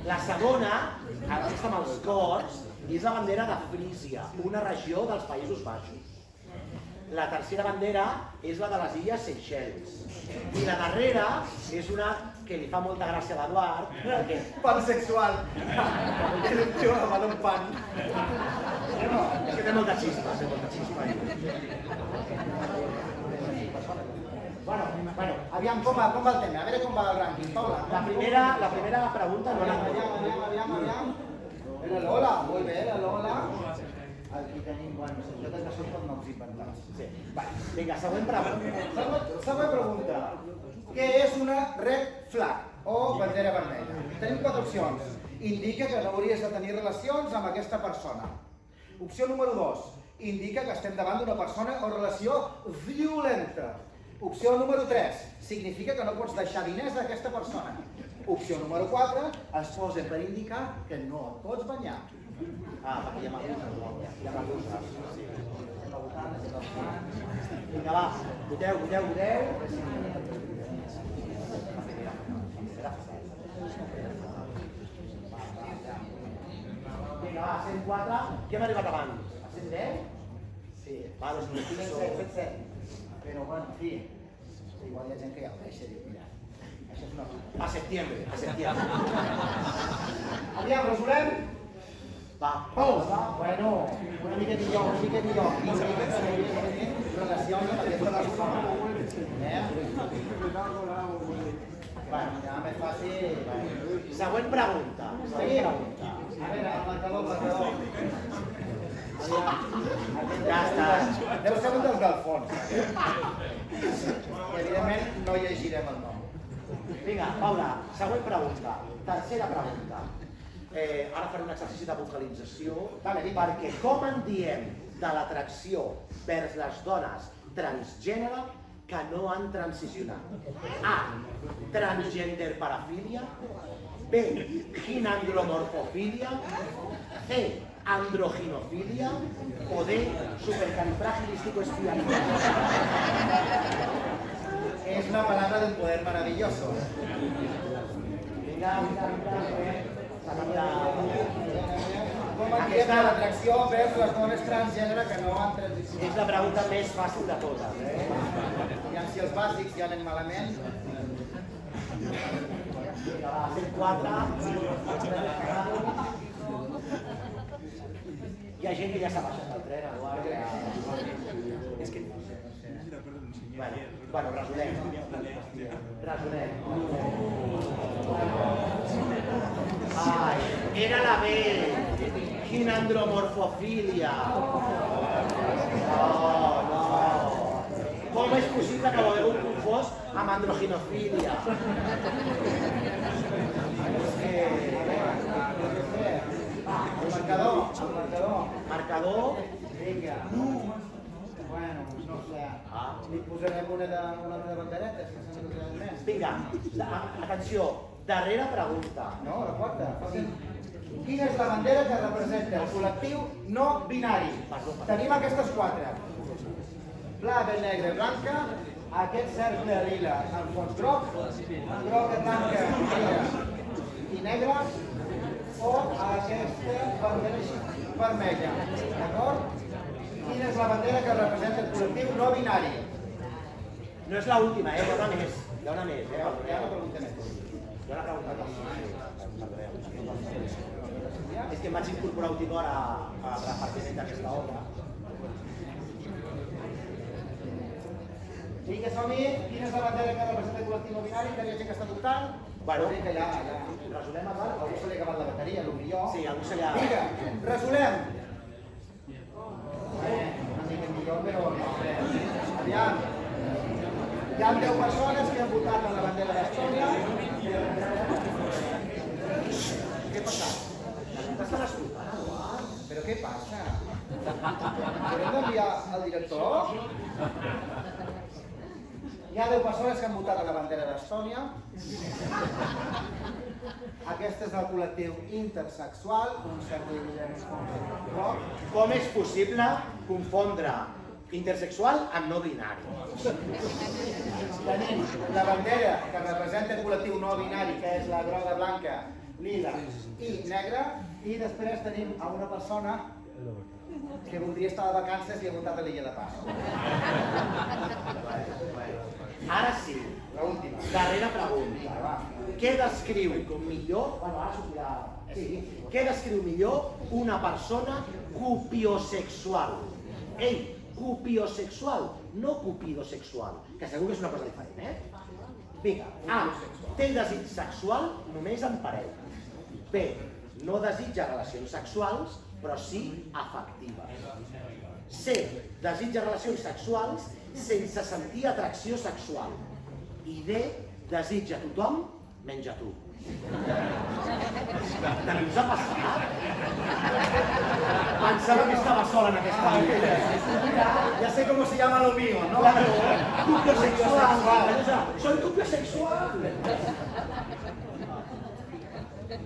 La segona, aquesta amb els cors, és la bandera de Frísia, una regió dels Països Baixos. La tercera bandera és la de les Illes Seychelles. I la darrera és una que li fa molta gràcia a l'Eduard, perquè... Pansexual. És un tio que va d'un pan. És que té molta xispa, Bueno, Aviam, com va el tema? A veure com va el rànquing, Paula. la primera pregunta no l'ha Aviam. La Lola, molt bé, la Lola. Aquí tenim, bueno, jo crec que són tots noms inventats. Sí. Vinga, següent pregunta. Següent pregunta. Què és una red flag o bandera vermella? Tenim 4 opcions. Indica que no hauries de tenir relacions amb aquesta persona. Opció número 2. Indica que estem davant d'una persona o relació violenta. Opció número 3. Significa que no pots deixar diners d'aquesta persona. Opció número 4. Es posa per indicar que no et pots banyar. Perquè ja m'acuses. Vinga, va, voteu. Vinga, va, 104. Qui hem arribat abans? A 110? Sí. Va, doncs no estic 107. Però bueno, en fi, igual hi ha gent que ja ho deixa, diu, mira, això és una puta. A septiembre. Aviam, resolem? Va. Bueno, una mica millor. Relacions amb aquesta persona. Bueno, ja més fàcil. Següent pregunta. A veure, el marcador. Ja està. Deu ser un dels del fons. I evidentment no llegirem el nom. Vinga, Paula, següent pregunta. Tercera pregunta. Ara faré un exercici de vocalització perquè com en diem de l'atracció vers les dones transgènere que no han transicionat? A. Transgender parafília. B. Ginandromorfofília. C. Androginofília. O D. Supercalifragilisticoespialidoso. Es una palabra de un poder maravilloso. Vinga. Com en diem de l'atracció vers les dones transgènere que no han transicionat? És la pregunta més fàcil de totes. I si els bàsics ja anem malament... 4. Hi ha gent que ja s'ha baixat del tren, És que... Bueno, resolem. Ai, era la B. Ginandromorfofília. No. Com és possible que ho hagueu confós amb androginofília? Marcador. Vinga. Bueno, no ho sé. Li posarem una altra de banderetes, que sembla que tenen més. Vinga, atenció, darrera pregunta. No, la quarta. Quina és la bandera que representa el col·lectiu no binari? Tenim aquestes 4. Blava, negra, blanca, aquest cercle lila, el fons groc, groca, blanca, lila i negra, o aquesta bandera així vermella. D'acord? Quina és la bandera que representa el col·lectiu no binari? No és l'última, hi ha una més. Hi ha una pregunta més. Hi ha una pregunta més. És que em vaig incorporar última hora a repartiment d'aquesta obra. Vinga, som-hi. Quina és la bandera que representa el col·lectiu no binari? Que hi ha gent que està dubtant? Bueno, que ja... Resolem abans? Algú se li ha acabat la bateria, potser. Sí, algú se li ha... Vinga, resolem! Una mica millor, però no. Aviam. Hi ha 10 persones que han votat en la bandera d'Estònia. Què passa? T'estan escoltant, Eduard? Però què passa? Haurem d'enviar al director? Hi ha 10 persones que han votat a la bandera d'Estònia. Aquesta és del col·lectiu intersexual, un cercle groc. Com és possible confondre intersexual amb no binari? Tenim la bandera que representa el col·lectiu no binari, que és la groga, blanca, lila i negra, i després tenim a una persona que voldria estar de vacances i ha votat a l'illa de Pasqua. Ara sí, L'última. darrera pregunta. Què descriu millor... Bueno, ara sortirà... Sí. Què descriu millor una persona copiosexual? Ei, copiosexual, no cupidosexual, que segur que és una cosa diferent, Vinga, A. Té desig sexual només en parella. B. No desitja relacions sexuals, però sí afectives. C. Desitja relacions sexuals sense sentir atracció sexual. I D. Desitja tothom menys a tu. També us ha passat? Pensava que estava sola en aquesta vida. Ja sé com se llama lo mío, ¿no? Copiosexual. Soy copiosexual.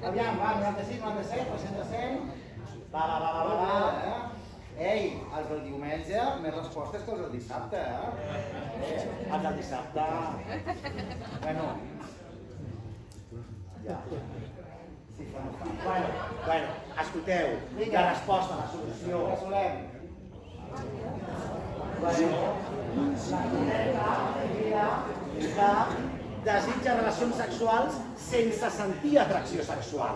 Aviam, va, 96, 97, 100. Va. Ei, els del diumenge, més respostes que els del dissabte, Els del dissabte... Bueno, Ja. Bueno, escolteu, la resposta, la solució. resolem. Que desitja relacions sexuals sense sentir atracció sexual.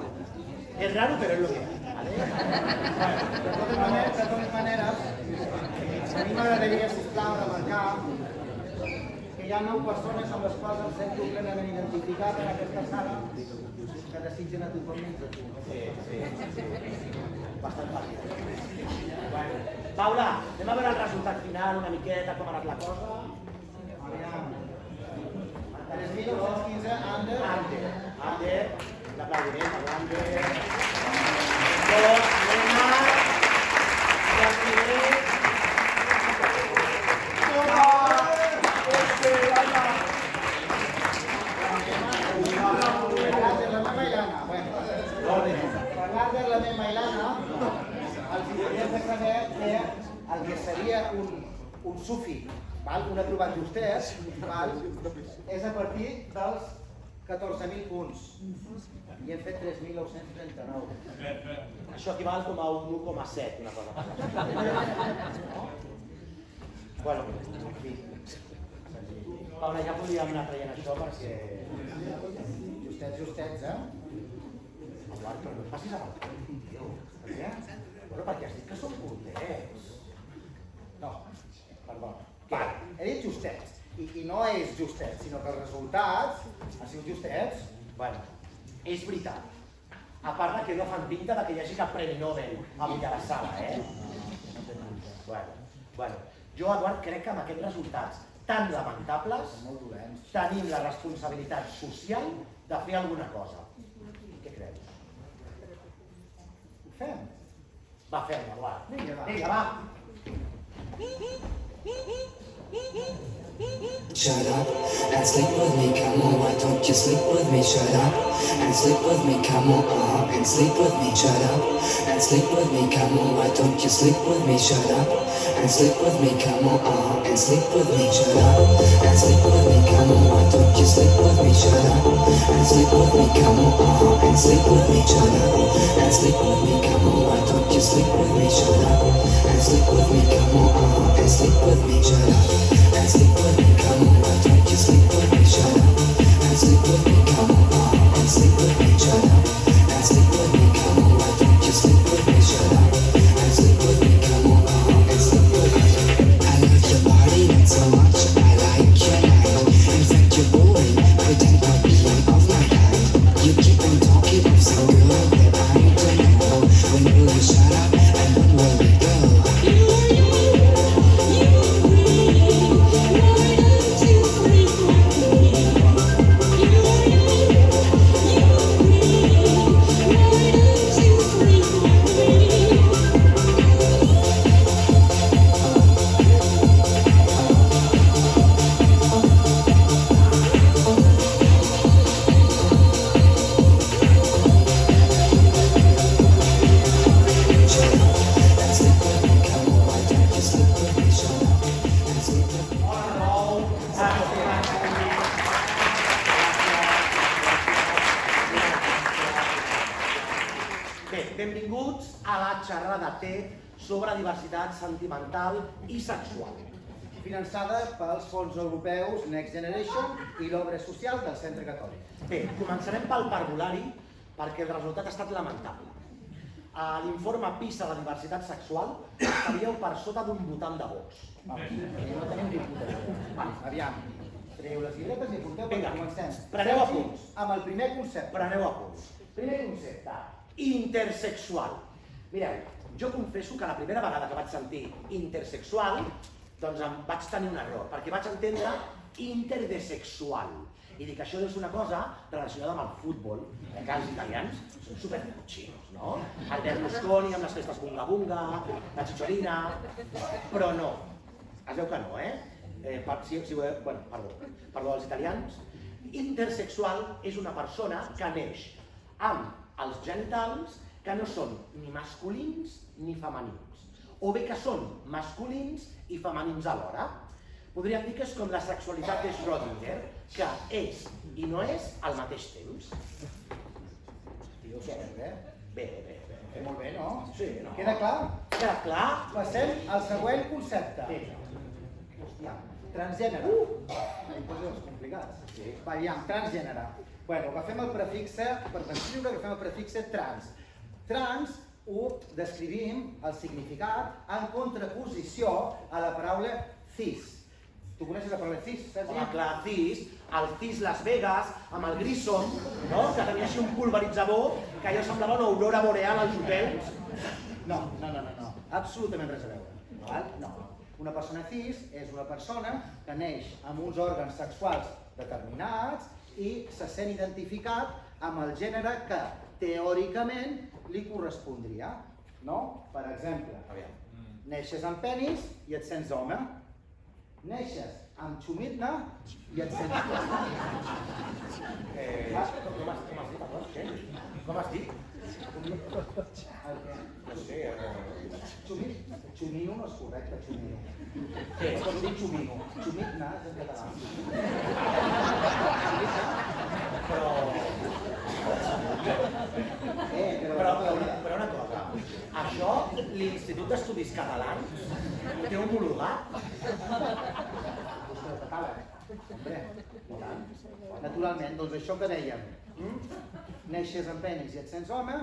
És raro, però és el que és. De totes maneres, a mi m'agradaria, sisplau, remarcar que hi ha 9 persones amb les quals em sento plenament identificat en aquesta sala que desitgen a tothom menys a tu. Sí. Bastant fàcil. Paula, anem a veure el resultat final, una miqueta, com ha anat la cosa. 3.915, Ander. Ander, l'aplaudiment a l'Ander. Dos, Nena. I el primer... L'Ander, la meva Ilana, els volia fer saber que el que seria un sufi, un aprovat justès, és a partir dels 14.000 punts. I hem fet 3.939. Això equival com a un 1,7, una cosa. Bueno, en fi. Paula, ja podríem anar traient això perquè... Justets, Eduard, però no et passis amb el cap, tio. Per què? Bueno, perquè has dit que són curtets. No, perdona. He dit justets. I no és justets, sinó que els resultats han sigut justets. Bueno, és veritat. A part que no fan pinta que hi hagi cap premi Nobel avui a la sala, Bueno, jo, Eduard, crec que amb aquests resultats tan lamentables tenim la responsabilitat social de fer alguna cosa. Què creus? Ho fem? Va, fem-ho, Eduard. Vinga, va. Shut up and sleep with me, come on, why don't you sleep with me? Shut up and sleep with me, come on, and sleep with me. Shut up and sleep with me, come on, why don't you sleep with me? Shut up and sleep with me, come on, and sleep with me. Shut up and sleep with me, come on, why don't you sleep with me? Shut up and sleep with me, come on, and sleep with me. Shut up and sleep with me, come on, why don't you sleep with me? Shut up and sleep with me, come on, and sleep with me. Shut up and sleep with me, come on, why don't you sleep with me? Shut up and sleep with me, come on, and sleep with me. Shut up and sleep with me, come on, why don't you sleep with me? Shut up and sleep with me, come on, and sleep with me. I love your body not so much, I like your mind. In fact, you're boring, pretend not being of my kind. You keep on talking of some girl that I don't know. When will you shut up and when will we go? Benvinguts a la xerrada T sobre diversitat sentimental i sexual. Finançada pels fons europeus Next Generation i l'obra social del Centre Catòlic. Bé, començarem pel parvulari perquè el resultat ha estat lamentable. A l'informe PISA de diversitat sexual estaríeu per sota d'un votant de Vox. No tenim ni puta idea. Aviam, traieu les llibretes i apunteu perquè comencem. Preneu apunts. Amb el primer concepte. Preneu apunts. Primer concepte, intersexual. Mireu, jo confesso que la primera vegada que vaig sentir intersexual, doncs em vaig tenir un error, perquè vaig entendre interdesexual. I dic, això és una cosa relacionada amb el futbol, que els italians són supercochinos, no? El Berlusconi amb les festes bunga-bunga, la chicholina... Però no, es veu que no, Perdó, els italians. Intersexual és una persona que neix amb els genitals que no són ni masculins ni femenins, o bé que són masculins i femenins alhora. Podríem dir que és com la sexualitat de Schrödinger, que és i no és al mateix temps. Tio, bé. Bé. Molt bé, no? Sí, no? Queda clar? Queda clar? Passem al següent concepte. Hòstia, transgènere. Coses complicats. Sí. Aviam, transgènere. Bueno, agafem el prefixe, per descriure agafem el prefixe trans. Trans ho descrivim, el significat, en contraposició a la paraula cis. Tu coneixes la paraula cis, Sergi? Home, clar, cis, el cis Las Vegas, amb el Grissom, no? Que tenia així un pulveritzador que allò semblava una aurora boreal als hotels. No. Absolutament res a veure. No. Una persona cis és una persona que neix amb uns òrgans sexuals determinats i se sent identificat amb el gènere que teòricament li correspondria. No? Per exemple, neixes amb penis i et sents home. Neixes amb xumitna i et sents dona. Com has dit? No sé, xumino no és correcte, xumino. Es pot dir xumino. Xumitna és en català. Però una cosa, això l'Institut d'Estudis Catalans té homologat? Naturalment, doncs això que dèiem, neixes amb penis i et sents home,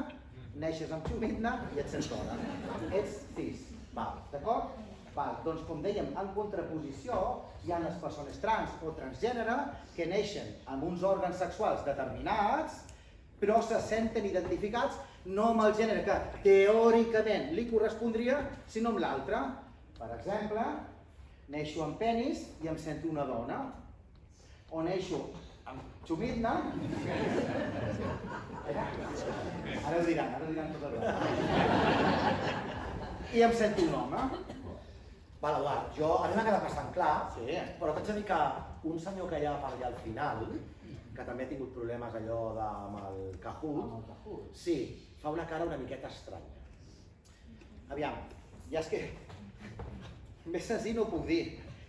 neixes amb xumitna i et sents dona. Ets cis, d'acord? Doncs com dèiem, en contraposició hi ha les persones trans o transgènere que neixen amb uns òrgans sexuals determinats però se senten identificats no amb el gènere que teòricament li correspondria, sinó amb l'altre. Per exemple, neixo amb penis i em sento una dona. O neixo amb xumitna... Ara ho diran tot el rato. I em sento un home. Val, Eduard, a mi m'ha quedat bastant clar, però t'haig de dir que un senyor que hi ha per allà al final, que també ha tingut problemes allò amb el Kahoot, sí, fa una cara una miqueta estranya. Aviam, ja és que més senzill no ho puc dir.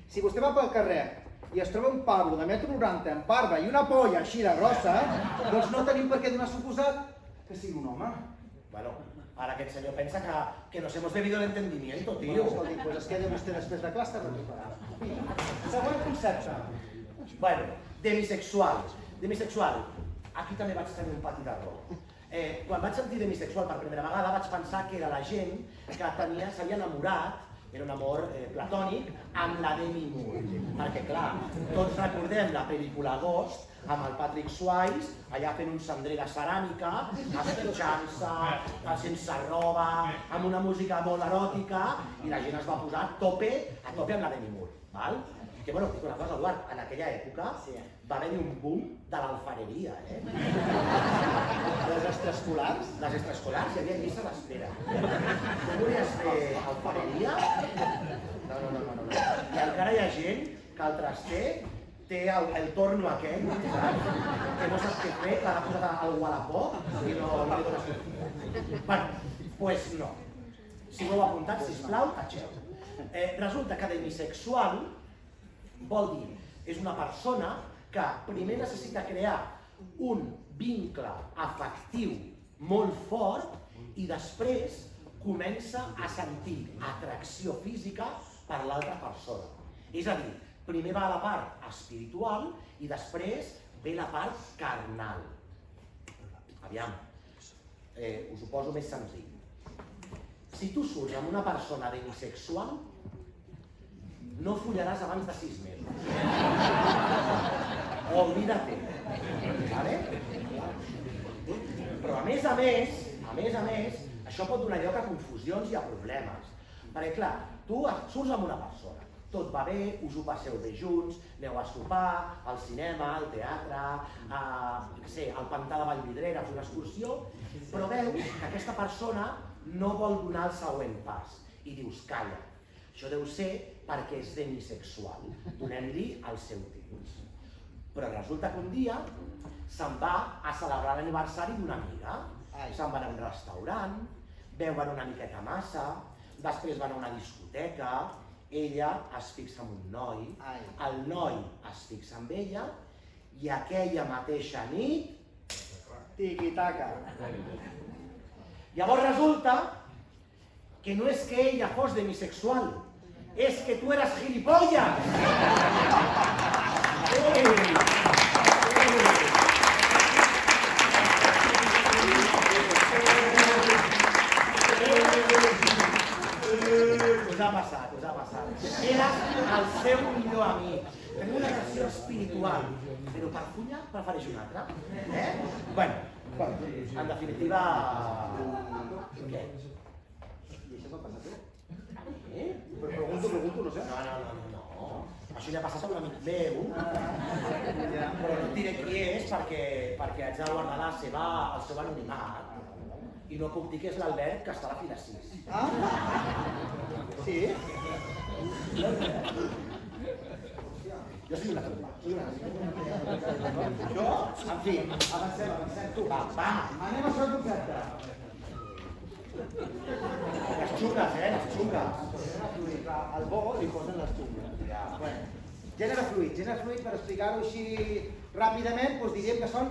Si vostè va pel carrer i es troba un pavo de 1,90 m amb barba i una polla així de rossa, doncs no tenim per què donar suposat que sigui un home. Bueno, ara aquest senyor pensa que nos hemos bebido el entendimiento, tio. Escolti, doncs es queda vostè després de classe recuperat. Següent concepte. Bueno, demisexual. Demisexual. Aquí també vaig tenir un petit error. Quan vaig sentir demisexual per primera vegada vaig pensar que era la gent que s'havia enamorat, era un amor platònic, amb la Demi Moore. Perquè clar, tots recordem la pel·lícula Ghost, amb el Patrick Swayze, allà fent un cendrer de ceràmica, esquitxant-se, sense roba, amb una música molt eròtica, i la gent es va posar a tope amb la Demi Moore. Que bueno, dic una cosa, Eduard, en aquella època va haver-hi un boom de l'alfareria, Les extraescolars? Les extraescolars, hi havia llista d'espera. Tu volies fer alfareria? No. I encara hi ha gent que al traster té el torno aquell, que no sap què fer, que l'ha posat al Wallapop i no li dona sortida. Bueno, doncs no. Si m'heu apuntat, sisplau, tacheu. Resulta que demisexual vol dir, és una persona que primer necessita crear un vincle afectiu molt fort i després comença a sentir atracció física per l'altra persona. És a dir, primer va a la part espiritual i després ve la part carnal. Aviam, us ho poso més senzill. Si tu surts amb una persona demisexual, no follaràs abans de 6 mesos. Olvídate. Però a més a més, això pot donar lloc a confusions i a problemes. Perquè clar, tu surts amb una persona, tot va bé, us ho passeu bé junts, aneu a sopar, al cinema, al teatre, al pantà de Vallvidrera, a fer una excursió, però veus que aquesta persona no vol donar el següent pas i dius, calla, això deu ser perquè és demisexual, donem-li el seu temps. Però resulta que un dia se'n va a celebrar l'aniversari d'una amiga, se'n van a un restaurant, beuen una miqueta massa, després van a una discoteca, ella es fixa en un noi, el noi es fixa en ella i aquella mateixa nit... Tiqui-taca. Llavors resulta que no és que ella fos demisexual, és que tu eres gilipollas! Us ha passat. Eres el seu millor amic. Tenim una relació espiritual, però per fulla prefereix una altra. Bueno, en definitiva... Què? I això va passar tu? Pregunto, no sé. No. això li ha passat a un amic meu, però no et diré qui és perquè haig de guardar el seu anonimat. I no puc dir que és l'Albert, que està a la fila 6. Ah? Sí? Jo soy una trompa. Jo? En fi, avancem. Tu, Va. anem a fer el concepte. Les xungues, les xungues. Al bo li posen les xungues. Bueno, gènere fluid, per explicar-ho així ràpidament, doncs diríem que són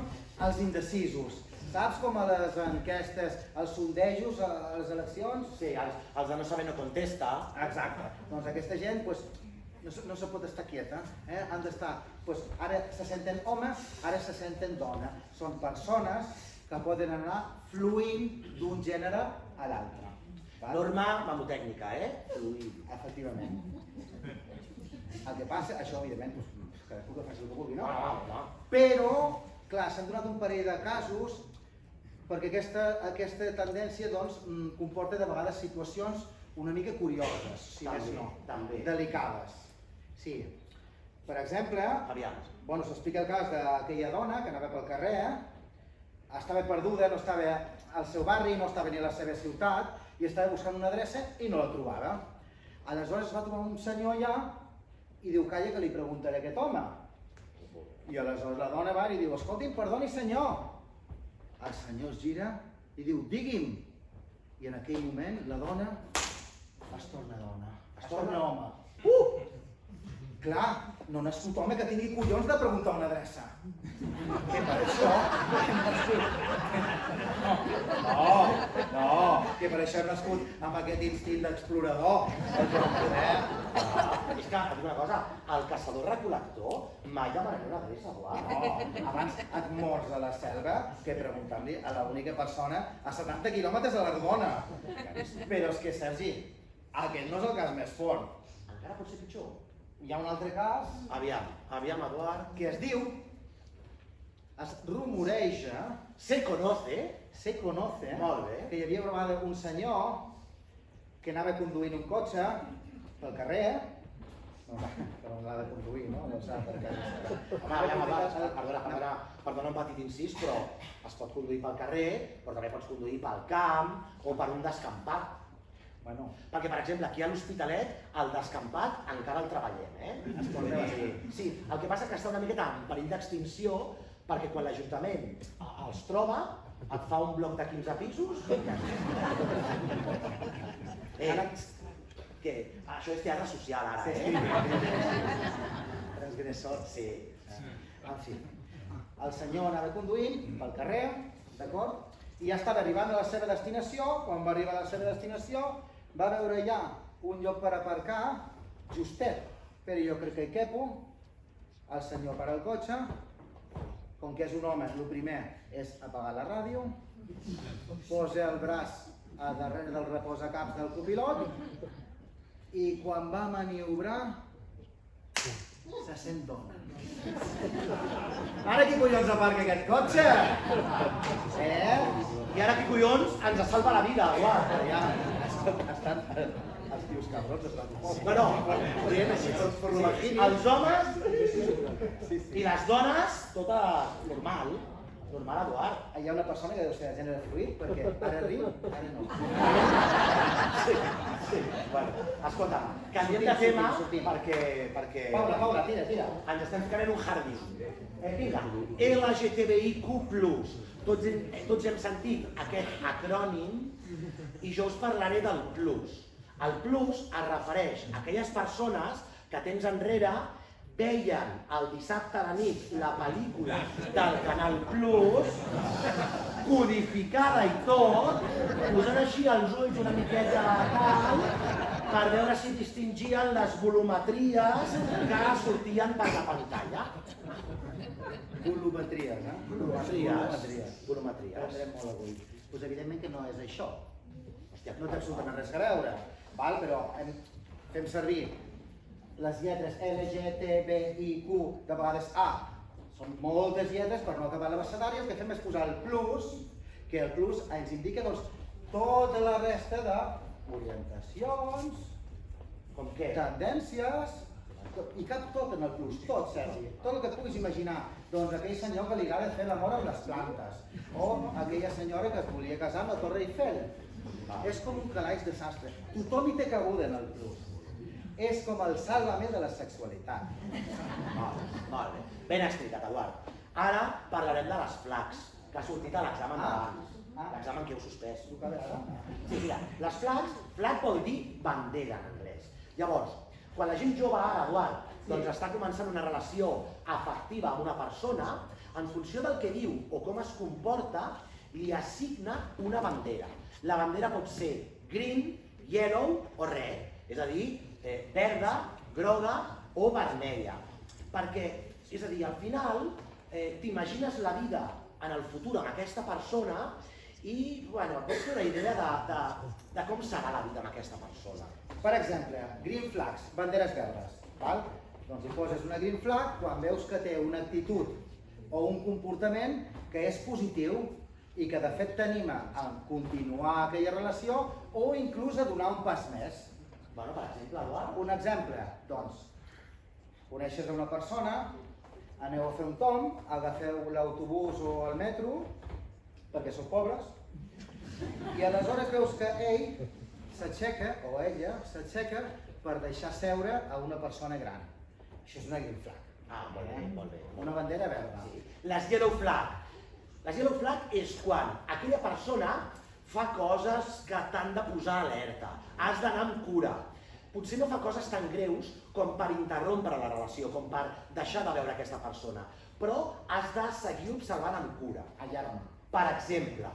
els indecisos. Saps com a les enquestes, els sondejos, a les eleccions? Sí, els de no saber no contesta. Exacte. Doncs aquesta gent no se pot estar quieta. Han d'estar, ara se senten home, ara se senten dona. Són persones que poden anar fluint d'un gènere a l'altre. Norma mamotècnica, Fluid. Efectivament. El que passa, això evidentment, cadascú que faci el que vulgui, no? No. Però, clar, s'han donat un parell de casos perquè aquesta tendència comporta de vegades situacions una mica curioses, si més no, delicades. Sí. Per exemple, s'explica el cas d'aquella dona que anava pel carrer, estava perduda, no estava al seu barri, no estava ni a la seva ciutat, i estava buscant una adreça i no la trobava. Aleshores es va trobar un senyor allà i diu, calla que li preguntaré a aquest home. I aleshores la dona va i diu, escolti'm, perdoni senyor. El senyor es gira i diu, digui'm. I en aquell moment la dona es torna dona, es torna home. Clar, no ha nascut home que tingui collons de preguntar una adreça. Que per això... No, que per això hem nascut amb aquest instint d'explorador. És que, et dic una cosa, el caçador-recol·lector mai demanarà una adreça, No, abans et mors a la selva que preguntar-li a l'única persona a 70 quilòmetres a l'Ardona. Però és que, Sergi, aquest no és el cas més fort. Encara pot ser pitjor. Hi ha un altre cas Aviam, Eduard. que es diu, es rumoreja, Se conoce. Molt bé, que hi havia una vegada un senyor que anava conduint un cotxe pel carrer, però l'ha de conduir, no? No sap per què. Perdona un petit incís, però es pot conduir pel carrer, però també pots conduir pel camp o per un descampat. Perquè, per exemple, aquí a l'Hospitalet, el descampat encara el treballem, Sí, el que passa és que està una miqueta en perill d'extinció perquè quan l'Ajuntament els troba, et fa un bloc de 15 pisos i Què? Això és teatre social ara, Transgressor, sí. En fi, el senyor anava conduint pel carrer, d'acord? I ja estava arribant a la seva destinació. Quan va arribar a la seva destinació va veure allà un lloc per aparcar, justet, però jo crec que hi quepo. El senyor para el cotxe, com que és un home, el primer és apagar la ràdio, posa el braç a darrere del reposacaps del copilot i quan va maniobrar se sent dona. Ara qui collons aparca aquest cotxe? I ara qui collons ens salva la vida, Ja estan els tios cabrons, estan... Els homes i les dones, tota normal, Eduard. Hi ha una persona que deu ser de gènere fluid, perquè ara riu, ara no. Escolta, canviem de tema perquè... Paula, tira. Ens estem ficant en un jardí. Vinga, LGTBIQ+. Tots hem sentit aquest acrònim i jo us parlaré del plus. El plus es refereix a aquelles persones que temps enrere veien el dissabte a la nit la pel·lícula del Canal Plus, codificada i tot, posant així els ulls una miqueta tal, per veure si distingien les volumetries que sortien per la pantalla. Volumetries, Volumetries. Aprendrem molt avui. Doncs evidentment que no és això. Hòstia, no té absolutament res a veure, però fem servir les lletres L, G, T, B, I, Q, de vegades A. Són moltes lletres per no acabar l'abecedari. El que fem és posar el plus, que el plus ens indica tota la resta d'orientacions, Com què? tendències, I cap tot en el plus, tot, Sergi. Tot el que et puguis imaginar. Doncs aquell senyor que li agrada fer l'amor amb les plantes. O aquella senyora que es volia casar amb la Torre Eiffel. És com un calaix de sastre. Tothom hi té cabuda en el plus. És com el sàlvame de la sexualitat. Molt bé. Ben explicat, Eduard. Ara parlarem de les flags, que ha sortit a l'examen d'abans. L'examen que heu suspès. Sí, mira, les flags, flag vol dir bandera en anglès. Llavors, quan la gent jove ara, Eduard, doncs està començant una relació afectiva amb una persona, en funció del que diu o com es comporta, li assigna una bandera. La bandera pot ser green, yellow o red, és a dir, verda, groga o vermella. Perquè, és a dir, al final, t'imagines la vida en el futur amb aquesta persona i, bueno, et pots fer una idea de com serà la vida amb aquesta persona. Per exemple, green flags, banderes verdes. Doncs hi poses una green flag quan veus que té una actitud o un comportament que és positiu i que de fet t'anima a continuar aquella relació o inclús a donar un pas més. Bueno, per exemple, Eduard. Un exemple, doncs, coneixes una persona, aneu a fer un tomb, agafeu l'autobús o el metro, perquè sou pobres, i aleshores veus que ell s'aixeca, o ella s'aixeca, per deixar seure a una persona gran. Això és una green flag. Molt bé, molt bé. Una bandera verda. Les yellow flag. Les yellow flag és quan aquella persona fa coses que t'han de posar alerta. Has d'anar amb cura. Potser no fa coses tan greus com per interrompre la relació, com per deixar de veure aquesta persona, però has de seguir observant amb cura. Alarma. Per exemple,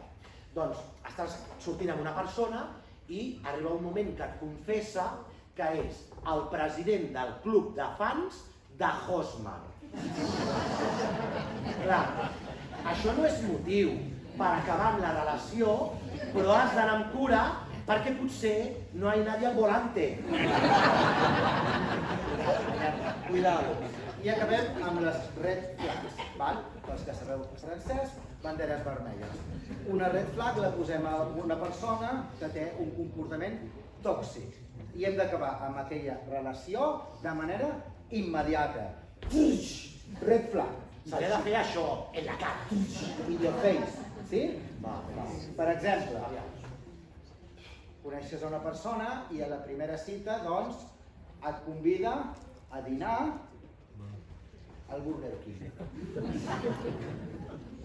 doncs estàs sortint amb una persona i arriba un moment que et confessa que és el president del club de fans de Hosman. Clar, això no és motiu per acabar amb la relació, però has d'anar amb cura perquè potser no hi ha nadie al volante. Cuidado. I acabem amb les red flags, val? Pels que sabeu francès, banderes vermelles. Una red flag la posem a una persona que té un comportament tòxic i hem d'acabar amb aquella relació de manera immediata. Red flag. Se li ha de fer això, en la cara. In your face, sí? Per exemple, coneixes una persona i a la primera cita, doncs, et convida a dinar al Burger King.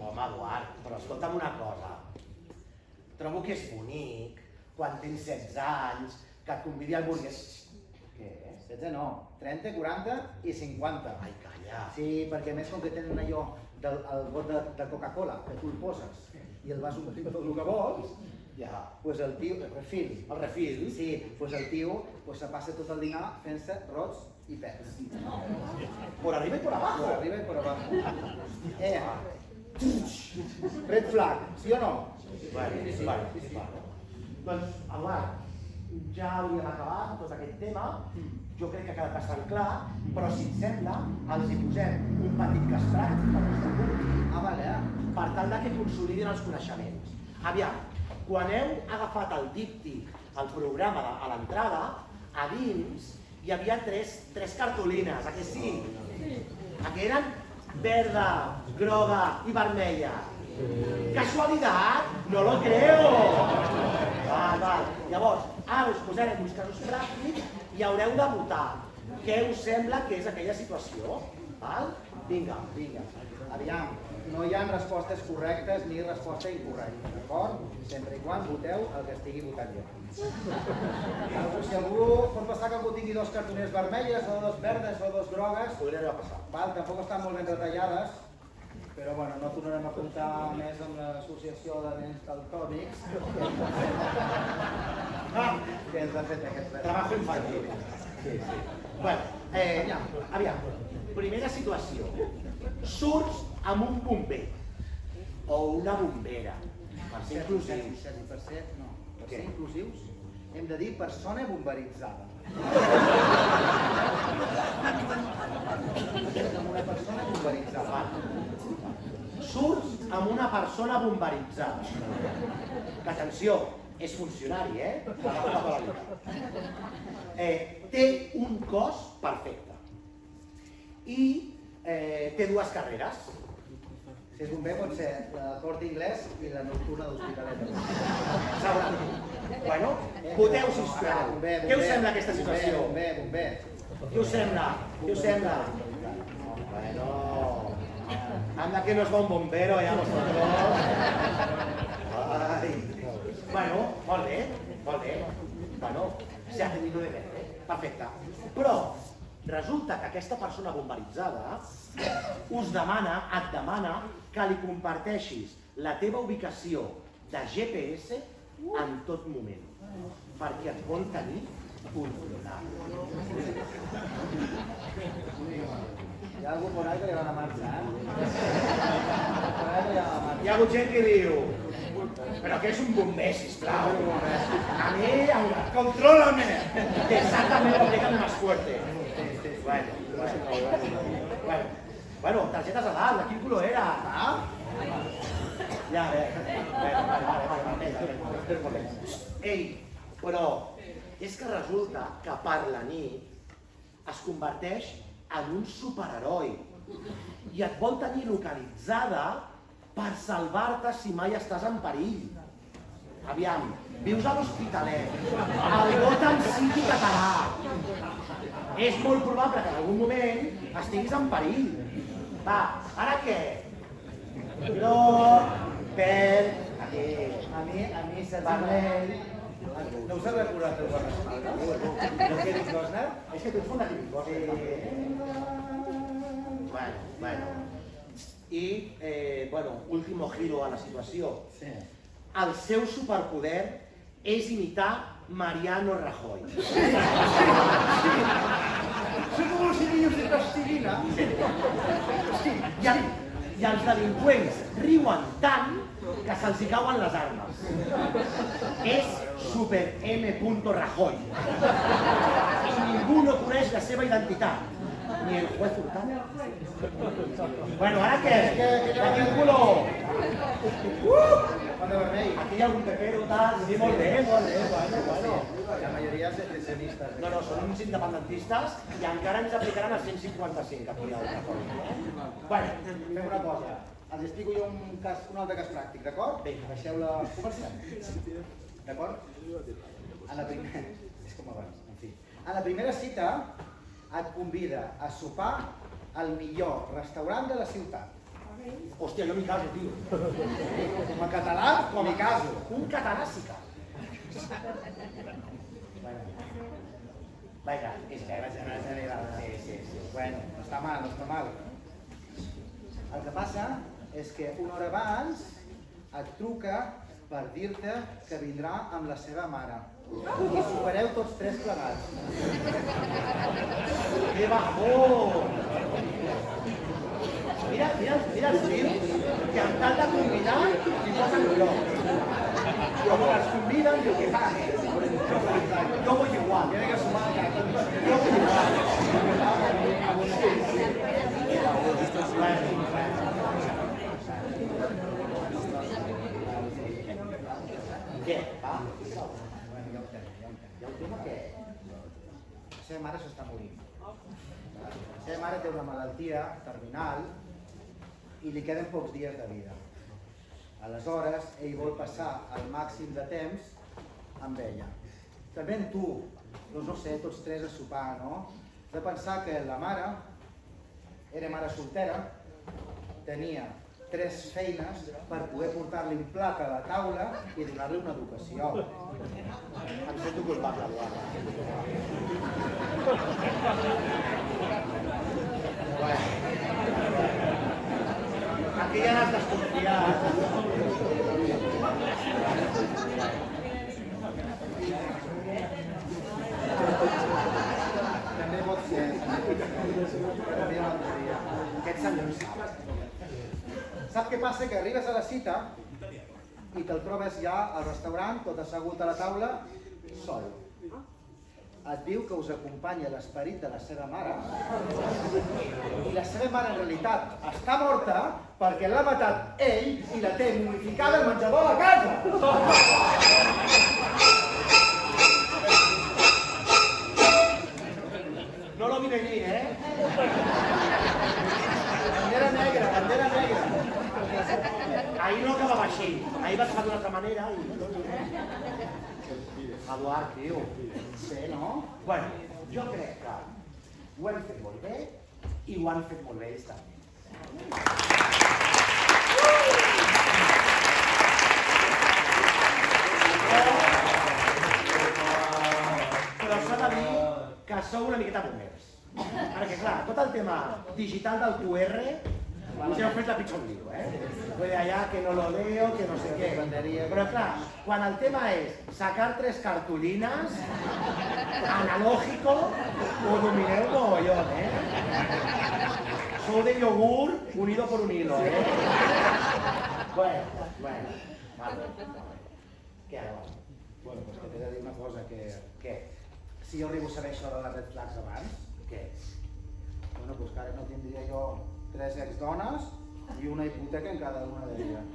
Home, Eduard, però escolta'm una cosa. Trobo que és bonic, quan tens 16 anys, que et convidi al Burger King. Què? 16 no, 30, 40 i 50. Ai, calla. Sí, perquè a més com que tenen allò del got de Coca-Cola, que tu el poses i el vas omplint tot el que vols, Ja. pues el tio, el refil. El refil? Sí, pues el tio se passa tot el dinar fent-se rots i pets. Por arriba y por abajo. Por arriba y por abajo. Red flag, ¿sí o no? Vale. Doncs, Eduard, ja hauríem acabat tot aquest tema. Jo crec que ha quedat bastant clar, però si et sembla, els hi posem un petit cas pràctic per nostre punt. Vale. Per tal que consolidin els coneixements. Aviam, quan heu agafat el díptic, el programa a l'entrada, a dins hi havia tres cartolines, a que sí? A que eren verda, groga i vermella. ¿Casualidad? No lo creo! Val. Llavors, ara us posarem uns casos pràctics i haureu de votar què us sembla que és aquella situació. Val? Vinga. Aviam, no hi ha respostes correctes ni resposta incorrecta, d'acord? Sempre i quan voteu el que estigui votant jo. Si algú pot passar que algú tingui dos cartoners vermelles o dos verdes o dos grogues, Podria arribar a passar. val, tampoc estan molt ben retallades, però bueno, no tornarem a comptar més amb l'associació de nens daltònics que ens ha fet aquest Trabajo infantil. Sí. Bueno, aviam. Primera situació. Surts amb un bomber o una bombera, per ser inclusius. Sergi, per ser Què? inclusius hem de dir persona bomberitzada. Amb una persona bomberitzada. Surts amb una persona bomberitzada. Que, atenció, és funcionari, Té un cos perfecte. i té dues carreres. Si és bomber pot ser la Corte Inglés i la nocturna d'Hospitalet. Segurament. Bueno, voteu, sisplau. Què us sembla aquesta situació? Bomber. Què us sembla? Bueno, anda que no es va un bombero, ja vosotros. Ai. Bueno, molt bé. Bueno, se ha tenido de ver, perfecte. Però resulta que aquesta persona bomberitzada et demana que li comparteixis la teva ubicació de GPS en tot moment, perquè et vol tenir controlat. Hi ha algú por ahí que li va a marxar, Hi ha hagut gent que diu, però que és un bomber, sisplau. A mi, contrólame. Exactament, oblígame más fuerte. Bueno, targetes a dalt, de quin color era? Ja, vale. Ei, però és que resulta que per la nit es converteix en un superheroi i et vol tenir localitzada per salvar-te si mai estàs en perill. Aviam, vius a l'Hospitalet, al Gotham City català. És molt probable que en algun moment estiguis en perill. Va, ara què? No, per... Aquí. A mi, Vermell... No us heu recordat el guardaespaldes? El Kevin Costner? És que tu ets una Kevin Costner. Bueno. I, último giro a la situació. Sí. El seu superpoder és imitar Mariano Rajoy. Són com els niños de plastilina. I els delinqüents riuen tant que se'ls hi cauen les armes. És Super M. Rajoy. I ningú no coneix la seva identitat. Ni el juez Hurtado. Bueno, ara què? De quin color? Aquí hi ha algun pepero, tal... Sí, molt bé. La majoria és secessionistes. No, són uns independentistes i encara ens aplicaran el 155 aquí al record. Bueno, Fem una cosa. Els explico jo un altre cas pràctic, d'acord? Bé, deixeu-la... Comencem. D'acord? En la primera... És com abans, en fi. En la primera cita et convida a sopar al millor restaurant de la ciutat. hòstia, jo m'hi caso, tio. Com a català, com a caso. Un català sí que. Vinga, és que Sí. Bueno, no està mal. El que passa és que una hora abans et truca per dir-te que vindrà amb la seva mare. I sopareu tots tres plegats. Que bajón! Mira els tios que amb tal de convidar li posen lloc. Però quan els conviden diu que pague. Jo vull igual. Tiene que sumar el cartón. Jo vull igual. Què? Va? Bueno, ja ho entenc. Què? La seva mare s'està morint. La seva mare té una malaltia terminal i li queden pocs dies de vida. Aleshores, ell vol passar el màxim de temps amb ella. També amb tu, doncs no sé, tots tres a sopar, no? Has de pensar que la mare era mare soltera, tenia 3 feines per poder portar-li un plat a la taula i donar-li una educació. Em sento culpable, Eduard. Aquí ja n'has desconfiat. També pot ser. També hi ha una altra dia. Aquest senyor sap. Sap què passa? Que arribes a la cita i te'l trobes ja al restaurant, tot assegut a la taula, sol. Et diu que us acompanya l'esperit de la seva mare i la seva mare en realitat està morta perquè l'ha matat ell i la té momificada al menjador de casa. No lo vi venir, ahir no acabava així. Ahir va acabar d'una altra manera i... Eduard, tio. Sí, no? Bueno, jo crec que ho hem fet molt bé i ho han fet molt bé ells també. Però s'ha de dir que sou una miqueta boomers. Perquè clar, tot el tema digital del QR us heu fet la pitjor lío, Vull dir allà que no lo leo, que no sé què. Però clar, quan el tema és sacar 3 cartulines, analógico, ho domineu mogollón, Sou de yogur unido por un hilo, Bueno, vale. Què ara? Bueno, doncs que t'he de dir una cosa, que... Què? Si jo arribo a saber això de les red flags abans, Què? bueno, doncs que ara no tindria jo 3 exdones i una hipoteca en cada una d'elles.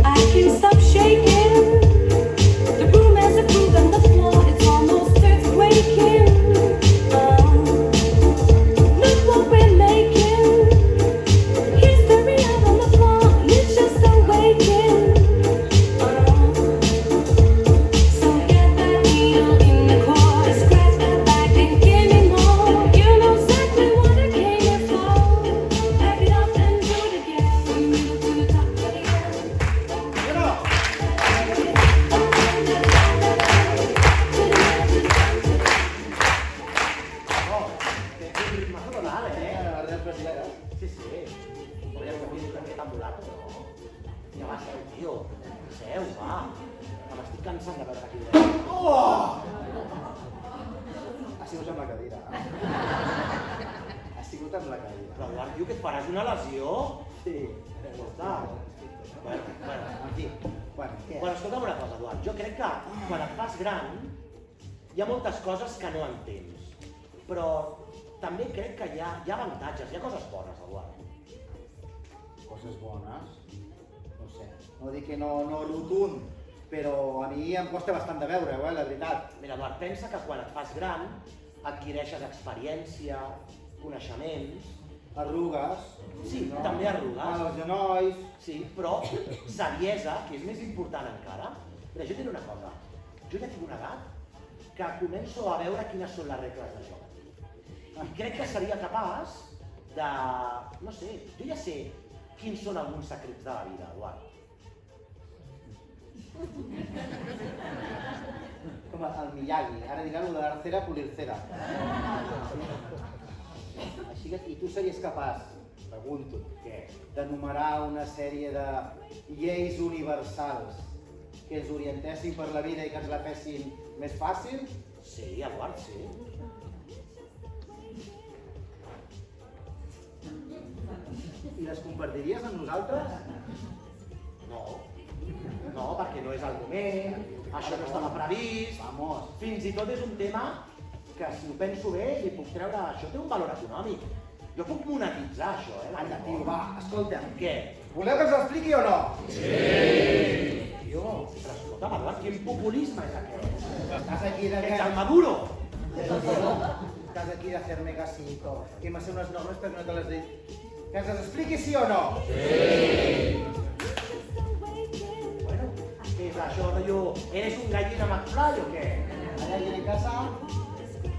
I can't stop shaking. The room has a groove and the floor it's almost earthquaking. Look what we're making. History out on the floor and it's just awakening. So get that needle in the core, scratch that back and give me more. You know exactly what I came here for. Back it up and do it again. From the middle to the top of the end. Té un ritme total, Res brasilera. Sí. Podríem canviar una miqueta amb l'altre, no? Ja va, seu, tio. Seu, va. Que m'estic cansant de veure aquí. Ha sigut amb la cadira. Ha sigut amb la cadira. Però Eduard, tio, que et faràs una lesió? Sí. Escolta. Bueno, En fi, bueno, què? Bueno, escolta'm una cosa, Eduard. Jo crec que quan et fas gran hi ha moltes coses que no entens. Però també crec que hi ha avantatges, hi ha coses bones, Eduard. Coses bones? No sé. No dic que no rotund, però a mi em costa bastant de veure, la veritat. Mira, Eduard, pensa que quan et fas gran adquireixes experiència, coneixements... Arrugues. Sí, també arrugues. Mal als genolls. Sí, però saviesa, que és més important encara. Mira, jo diré una cosa. Jo ja tinc una edat que començo a veure quines són les regles de joc. I crec que seria capaç de... No sé, jo ja sé quins són alguns secrets de la vida, Eduard. Com el Miyagi. Ara dirà lo de l'arcera polircera. Així que, i tu series capaç, pregunto, d'enumerar una sèrie de lleis universals que ens orientessin per la vida i que ens la fessin més fàcil? Sí, Eduard, sí. I les compartiries amb nosaltres? No, perquè no és el moment, això no estava previst. Vamos. Fins i tot és un tema que, si ho penso bé, li puc treure... Això té un valor econòmic. Jo puc monetitzar això, Anda, tio, va, escolta'm. Què? Voleu que us ho expliqui o no? Tio, però escolta, Eduard, quin populisme és aquest? Estàs aquí de... Ets el Maduro! Estàs aquí de fer-me casito. Que m'ha fet unes normes perquè no te les dic. Que ens les expliqui sí o no? Bueno, què és això, rotllo? Eres un gallina McFly o què? Allà hi a casa...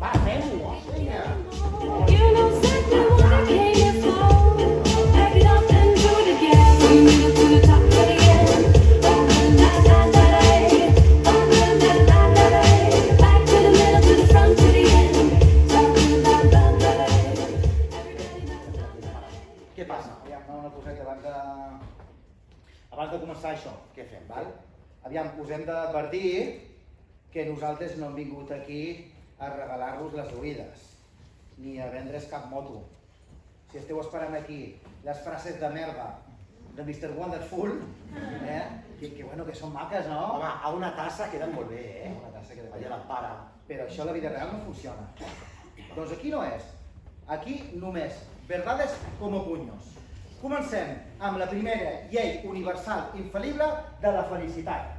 Va, fem-ho! Vinga. You know exactly what I came here for. Back it up and do it again. From the middle to the top of the end. Back to the middle, to the front, to the end. Què passa? Aviam, una coseta abans de començar això. Què fem? Val? Aviam, us hem d'advertir que nosaltres no hem vingut aquí a regalar-vos les oïdes, ni a vendre's cap moto. Si esteu esperant aquí les frases de merda de Mr. Wonderful, que bueno, que són maques, no? Home, a una tassa queden molt bé, Una tassa queda bé. Allà la para, però això a la vida real no funciona. Doncs aquí no és. Aquí només verdades como puños. Comencem amb la primera llei universal infal·lible de la felicitat.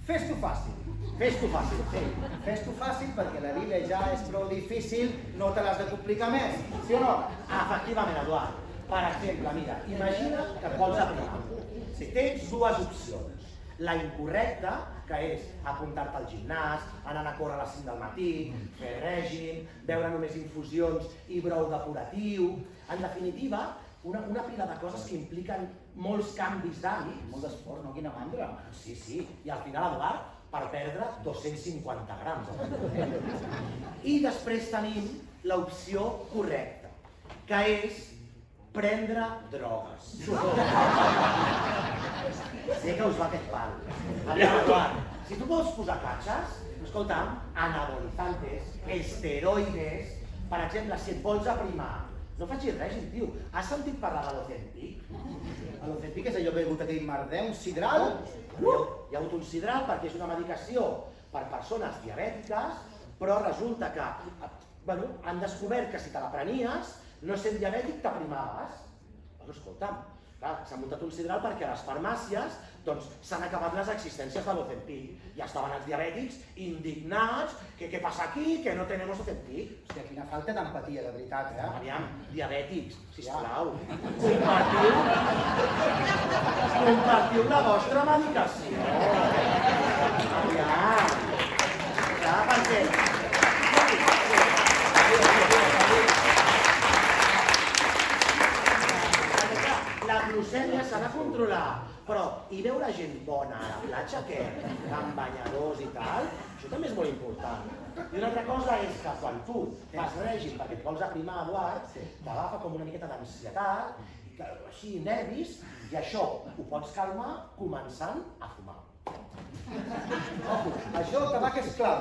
Fes-t'ho fàcil. Fes-t'ho fàcil. Sí, fes-t'ho fàcil perquè la vida ja és prou difícil, no te l'has de complicar més, sí o no? Efectivament, Eduard. Per exemple, mira, imagina que et vols aprimar. Si tens dues opcions. La incorrecta, que és apuntar-te al gimnàs, anar a córrer a les 5 del matí, fer règim, beure només infusions i brou depuratiu. En definitiva, una pila de coses que impliquen molts canvis d'hàbits. Molt d'esport, no? Quina mandra. Sí, i al final, Eduard, per perdre 250 grams. I després tenim l'opció correcta, que és prendre drogues. Sé que us va aquest pal. Eduard, si tu vols posar catxes, escolta'm, anabolizantes, esteroides, per exemple, si et vols aprimar, no facis règim, tio. Has sentit parlar de l'Ozempic? L'Ozempic és allò que he begut aquell merder, un sidral? Hi ha hagut un sidral perquè és una medicació per persones diabètiques, però resulta que han descobert que si te la prenies, no sent diabètic t'aprimaves. Escolta'm, s'ha muntat un sidral perquè a les farmàcies s'han acabat les existències de l'Ozempic. Ja estaven els diabètics indignats, que què passa aquí, que no tenim Ozempic. Hòstia, quina falta d'empatia, de veritat, eh? Aviam, diabètics, sisplau, compartiu la vostra medicació. Aviam, ja, perquè... La glucèmia s'ha de controlar, però i veure gent bona a la platja, què? Amb banyadors i tal, això també és molt important. I una altra cosa és que quan tu fas règim perquè et vols aprimar, Eduard, t'agafa com una miqueta d'ansietat, així nervis, i això ho pots calmar començant a fumar. Això del tabac és clau,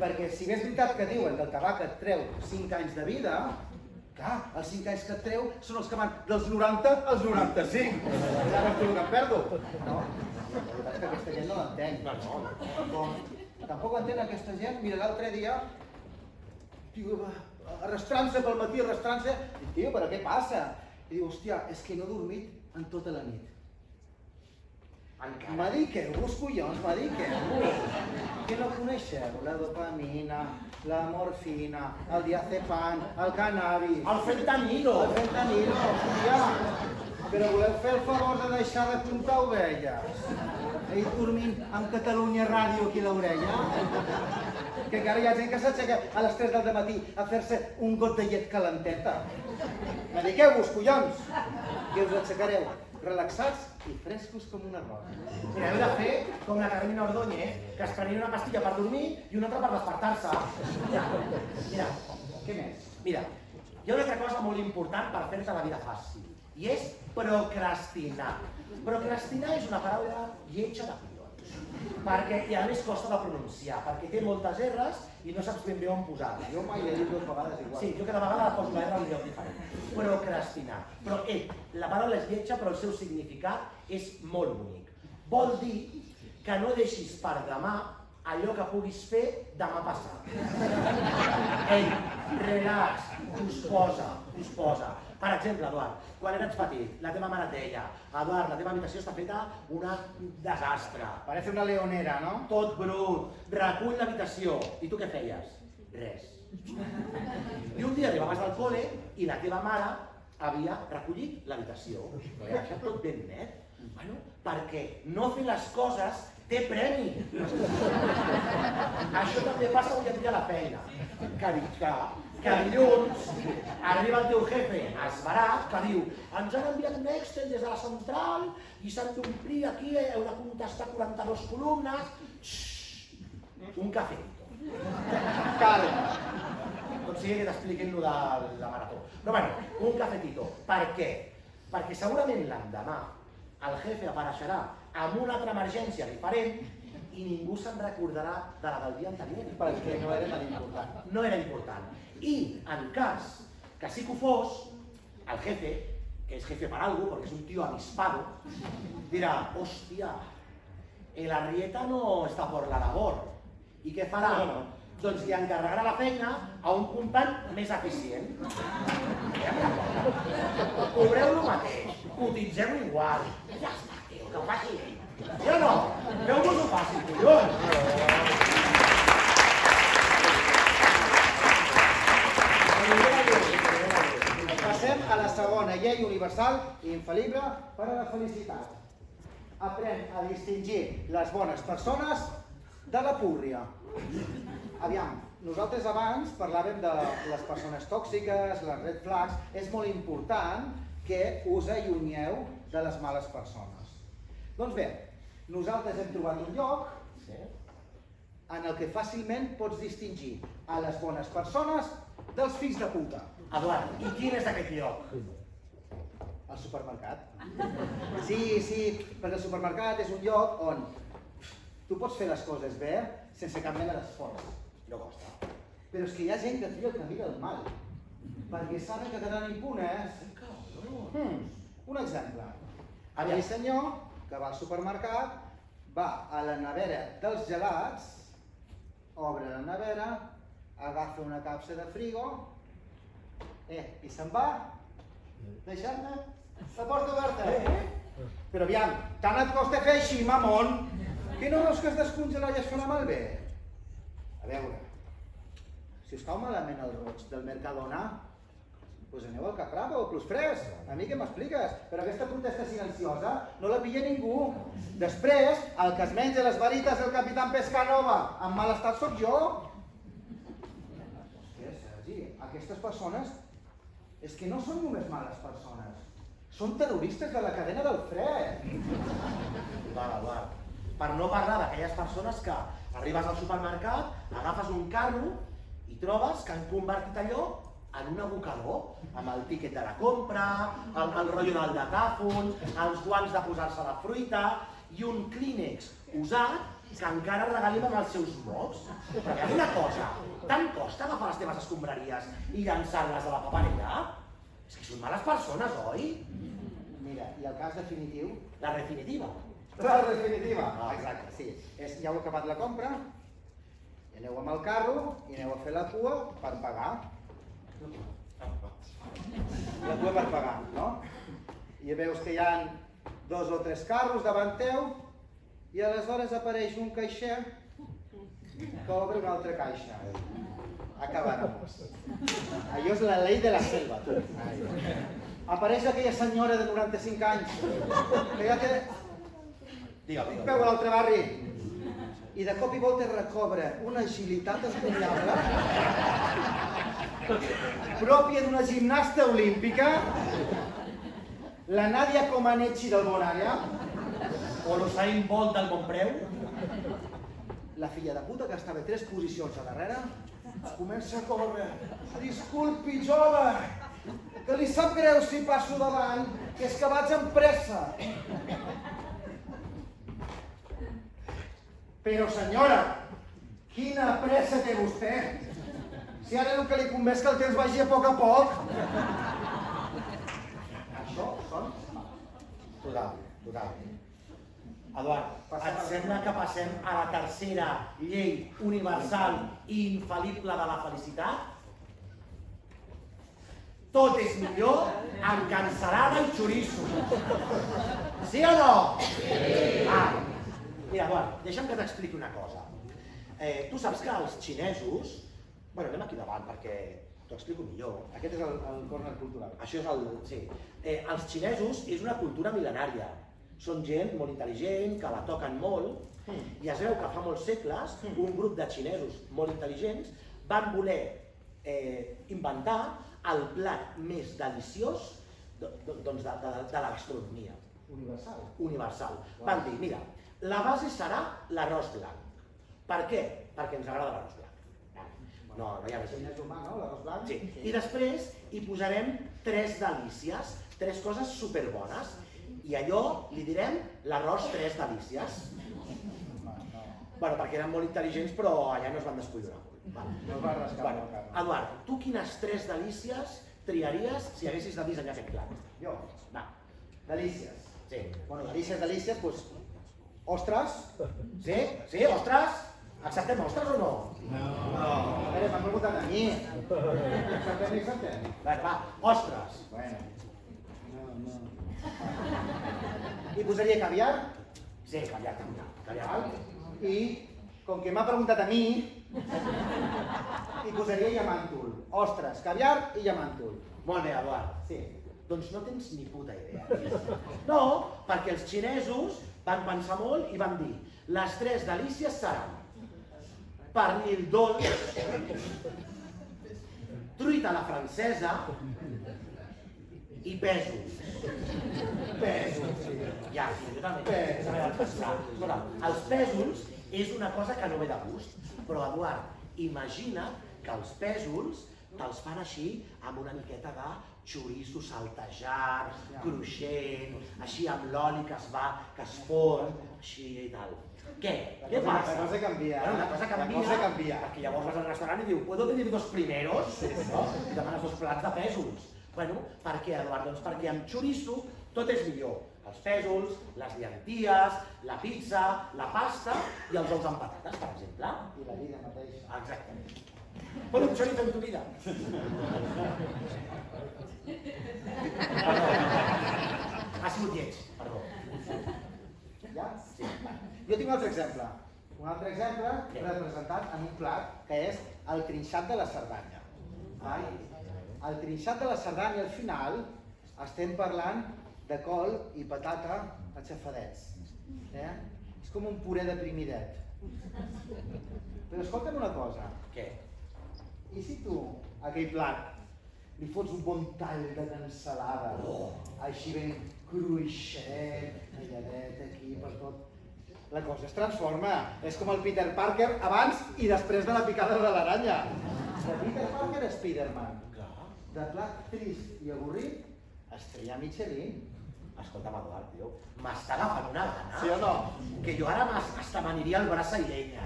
perquè si bé és veritat que diuen que el tabac et treu 5 anys de vida, clar, els 5 anys que et treu són els que van dels 90 als 95. Ja no estic en perdo. No, la veritat és que aquesta gent no l'entén. Tampoc entén aquesta gent. Mira, l'altre dia, arrastrant-se pel matí, arrastrant-se, dic, tio, però què passa? I diu, hòstia, és que no he dormit en tota la nit. Mediqueu-vos, collons, mediqueu-vos. Què no coneixeu? La dopamina, la morfina, el diazepam, el cannabis... El fentanilo! El fentanilo, hòstia! Però voleu fer el favor de deixar de comptar ovelles? I dormint amb Catalunya Ràdio aquí a l'orella? Que encara hi ha gent que s'aixeca a les 3 del matí a fer-se un got de llet calenteta. Mediqueu-vos, collons! I us aixecareu relaxats i frescos com una roca. Mira, heu de fer com la Carmina Ordóñez, que es prenia una pastilla per dormir i una altra per despertar-se. Mira, Què més? mira, hi ha una altra cosa molt important per fer-te la vida fàcil, i és procrastinar. Procrastinar és una paraula lletja de collons, i a més costa de pronunciar, perquè té moltes R's i no saps ben bé on posar-la. Jo mai l'he dit 2 vegades igual. Sí, jo cada vegada poso la R a un lloc diferent. Procrastinar. Però, la paraula és lletja, però el seu significat és molt bonic. Vol dir que no deixis per demà allò que puguis fer demà passat. Relax, posposa. Per exemple, Eduard, quan eres petit, la teva mare et deia, Eduard, la teva habitació està feta un desastre. Parece una leonera, no? Tot brut, recull l'habitació. I tu què feies? Res. I un dia arribaves al col·le i la teva mare havia recollit l'habitació. Ho havia deixat tot ben net. Bueno, perquè no fer les coses té premi. Això també passa avui en dia a la feina. Que dilluns arriba el teu jefe esverat que diu ens han enviat un Excel des de la central i s'han d'omplir aquí, heu de contestar 42 columnes. Un cafè. Calma. Com sigui que t'expliquin lo de la marató. Però bueno, un cafetito. Per què? Perquè segurament l'endemà el jefe apareixerà amb una altra emergència diferent i ningú se'n recordarà de la del dia anterior. Perquè no era tan important. No era important. I en cas que sí que ho fos, el jefe, que és jefe per algo, perquè és un tío avispado, dirà, hòstia, el Arrieta no està por la labor. I què farà? Doncs li encarregarà la feina a un company més eficient. Cobreu-lo mateix, cotitzem-ho igual. Ja està, tio, que ho faci ell. Sí o no? Feu-vos-ho fàcil, collons! Passem a la segona llei universal i infal·lible per a la felicitat. Aprèn a distingir les bones persones de la púrria. Aviam, nosaltres abans parlàvem de les persones tòxiques, les red flags. És molt important que us allunyeu de les males persones. Doncs bé, nosaltres hem trobat un lloc en el que fàcilment pots distingir a les bones persones dels fills de puta. Eduard, i quin és aquest lloc? Al supermercat. Sí, perquè el supermercat és un lloc on tu pots fer les coses bé sense cap mena d'esforç. No costa. Però és que hi ha gent que tria el camí del mal, perquè saben que quedaran impunes. Un exemple. Aquell senyor que va al supermercat, va a la nevera dels gelats, obre la nevera, agafa una capsa de frigo, i se'n va, deixant-me la porta oberta. Però aviam, tant et costa fer així, mamon, que no veus que es descongela i es fa malbé? A veure, si us cau malament el roig del Mercadona, doncs aneu al Capravo o Plus Fresc. A mi què m'expliques? Però aquesta protesta silenciosa no la pilla ningú. Després, el que es menja les varites del capitán Pescanova en mal estat sóc jo. Hòstia, Sergi, aquestes persones és que no són només males persones. Són terroristes de la cadena del fred. Eduard, per no parlar d'aquelles persones que arribes al supermercat, agafes un carro i trobes que han convertit allò en un abocador, amb el tíquet de la compra, el rotllo del datàfon, els guants de posar-se la fruita i un clínex usat que encara regalim amb els seus mocs. Però hi ha una cosa, tant costa agafar les teves escombraries i llançar-les a la paperera? És que són males persones, oi? Mira, i el cas definitiu? La definitiva. La definitiva, exacte, sí. Ja heu acabat la compra, i aneu amb el carro i aneu a fer la cua per pagar. La cua per pagar, no? I veus que hi ha 2 o 3 carros davant teu i aleshores apareix un caixer que obre una altra caixa. Acabáramos. Allò és la llei de la selva, tu. Apareix aquella senyora de 95 anys que ja té peu a l'altre barri i de cop i volta recobra una agilitat esgoniable pròpia d'una gimnasta olímpica, la Nadia Comaneci del Bonària, O l'Usain Bolt del Bonpreu. la filla de puta que estava 3 posicions a darrere, comença a córrer. Disculpi, jove, que li sap greu si passo davant, que és que vaig amb pressa. Però senyora, quina pressa té vostè? Si ara el que li convé és que el temps vagi a poc. Això són... Total. Eduard, et sembla que passem a la tercera llei universal i infal·lible de la felicitat? Tot és millor amb cansalada i xoriço. Sí o no? Sí! Mira, Eduard, deixa'm que t'expliqui una cosa. Tu saps que els xinesos... Bueno, anem aquí davant perquè t'ho explico millor. Aquest és el corner cultural. Això és el... sí. Els xinesos és una cultura mil·lenària. Són gent molt intel·ligent, que la toquen molt, i es veu que fa molts segles un grup de xinesos molt intel·ligents van voler inventar el plat més deliciós de la gastronomia. Universal. Van dir, mira, la base serà l'arròs blanc. Per què? Perquè ens agrada l'arròs blanc. No hi ha res. És humà, no? L'arròs blanc? Sí. I després hi posarem 3 delícies, 3 coses superbones. I allò li direm l'arròs 3 delícies. Bueno, perquè eren molt intel·ligents, però allà no es van descollonar. No es va rascar el cap. Eduard, tu quines 3 delícies triaries si haguessis de dissenyar aquest plat? Jo? Va. Delícies. Sí. Bueno, delícies, doncs... Ostres? Sí, ostres? Acceptem ostres o no? No. A veure, m'han preguntat a mi. Acceptem i acceptem. Va, ostres. Bueno. No. I posaria caviar. Sí, caviar. Val? I, com que m'ha preguntat a mi, hi posaria llamàntol. Ostres, caviar i llamàntol. Molt bé, Eduard. Sí. Doncs no tens ni puta idea. No, perquè els xinesos van pensar molt i van dir les 3 delícies seran pernil dolç, truita a la francesa i pèsols. Pèsols, sí. Ja, sí, jo també. Escolta, els pèsols és una cosa que no ve de gust, però Eduard, imagina que els pèsols te'ls fan així amb una miqueta de xoriço saltejat, cruixent, així amb l'oli que es fon, així i tal. Què? Què passa? La cosa canvia. Bueno, la cosa canvia. La cosa canvia. Perquè llavors vas al restaurant i diu, ¿puedo pedir 2 primeros? No? I demanes 2 plats de pèsols. Bueno, per què, Eduard? Doncs perquè amb xoriço tot és millor. Els pèsols, les llenties, la pizza, la pasta i els ous amb patates, per exemple. I la vida mateixa. Exactament. Bueno, un chorizo en tu vida. Perdó. Ha sigut lleig, perdó. Ja? Sí. Jo tinc un altre exemple. Un altre exemple representat en un plat que és el trinxat de la Cerdanya. El trinxat de la Cerdanya, al final, estem parlant de col i patata aixafadets. És com un puré de primidet. Però escolta'm una cosa. Què? I si tu, a aquell plat, li fots un bon tall de cansalada, així ben cruixet, talladet aquí per tot, la cosa es transforma. És com el Peter Parker abans i després de la picada de l'aranya. De Peter Parker a Spiderman. De plat trist i avorrit, estrella Michelin. Escolta'm, Eduard, tio, m'està agafant una gana. Sí o no? Que jo ara hasta m'aniria al braç a llenya.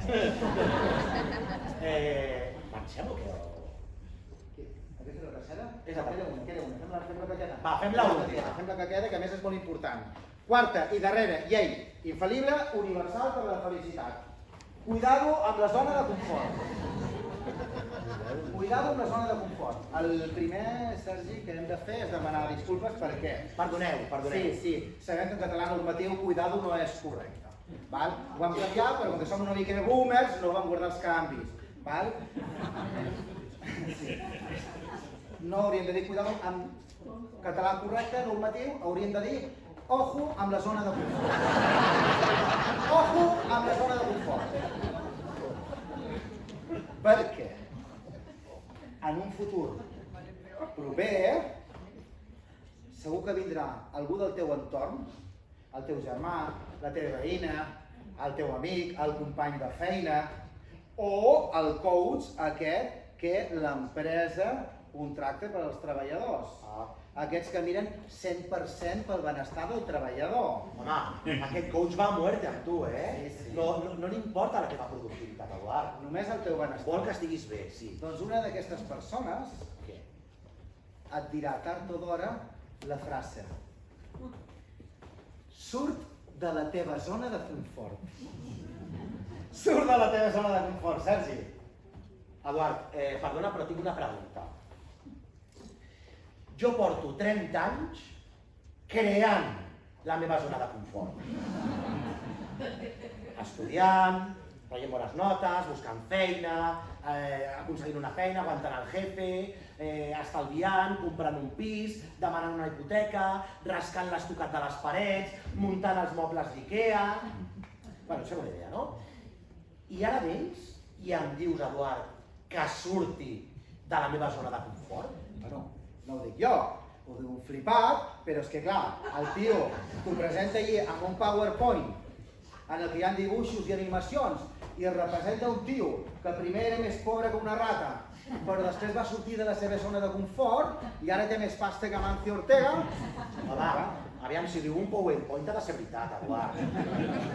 Marxem o què? Aquesta és la tercera? És la tercera. Queda una. Fem la que queda. Va, fem l'última. Fem la que queda, que a més és molt important. Quarta i darrera llei infal·lible, universal per a la felicitat. Cuidado amb la zona de confort. Cuidado amb la zona de confort. El primer, Sergi, que hem de fer és demanar disculpes per què? Perdoneu. Sí. Sabem que en català normatiu cuidado no és correcte. Val? Ho vam canviar, però com que som una mica de boomers, no vam guardar els canvis. Val? Sí. No hauríem de dir cuidado en català correcte, normatiu, hauríem de dir ojo amb la zona de confort. Ojo amb la zona de confort. Perquè en un futur proper segur que vindrà algú del teu entorn, el teu germà, la teva veïna, el teu amic, el company de feina o el coach aquest que l'empresa contracta per als treballadors. Aquests que miren 100% pel benestar del treballador. Home, aquest coach va a muerte amb tu, Sí. No li importa la teva productivitat, Eduard. Només el teu benestar. Vol que estiguis bé, sí. Doncs una d'aquestes persones Què? et dirà tard o d'hora la frase: surt de la teva zona de confort. Surt de la teva zona de confort, Sergi. Eduard, perdona, però tinc una pregunta. Jo porto 30 anys creant la meva zona de confort. Estudiant, traient bones notes, buscant feina, aconseguint una feina, aguantant el jefe, estalviant, comprant un pis, demanant una hipoteca, rascant l'estucat de les parets, muntant els mobles d'Ikea... Bueno, això és una idea, no? I ara vens i em dius, Eduard, que surti de la meva zona de confort? Bueno, no ho dic jo, ho diu un flipat, però és que clar, el tio t'ho presenta allí amb un PowerPoint en el que hi ha dibuixos i animacions i es representa un tio que primer era més pobre que una rata, però després va sortir de la seva zona de confort i ara té més pasta que Amancio Ortega. Home, aviam, si diu un PowerPoint ha de ser veritat, Eduard.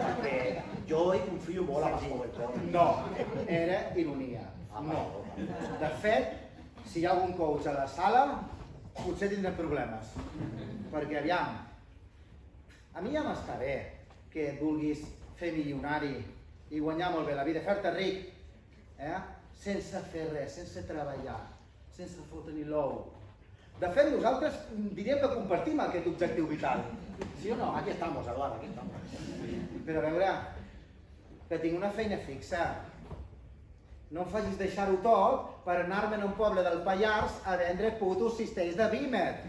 Perquè jo hi confio molt en els PowerPoint. No, era ironia. No. De fet, si hi ha algun coach a la sala, potser tindrem problemes. Perquè, aviam, a mi ja m'està bé que et vulguis fer milionari i guanyar molt bé la vida, fer-te ric, sense fer res, sense treballar, sense fotre ni l'ou. De fet, nosaltres diríem que compartim aquest objectiu vital. Sí o no? Aquí estamos, Eduard, aquí estamos. Però a veure, que tinc una feina fixa. No em facis deixar-ho tot per anar-me'n a un poble del Pallars a vendre putos cistells de Vímet.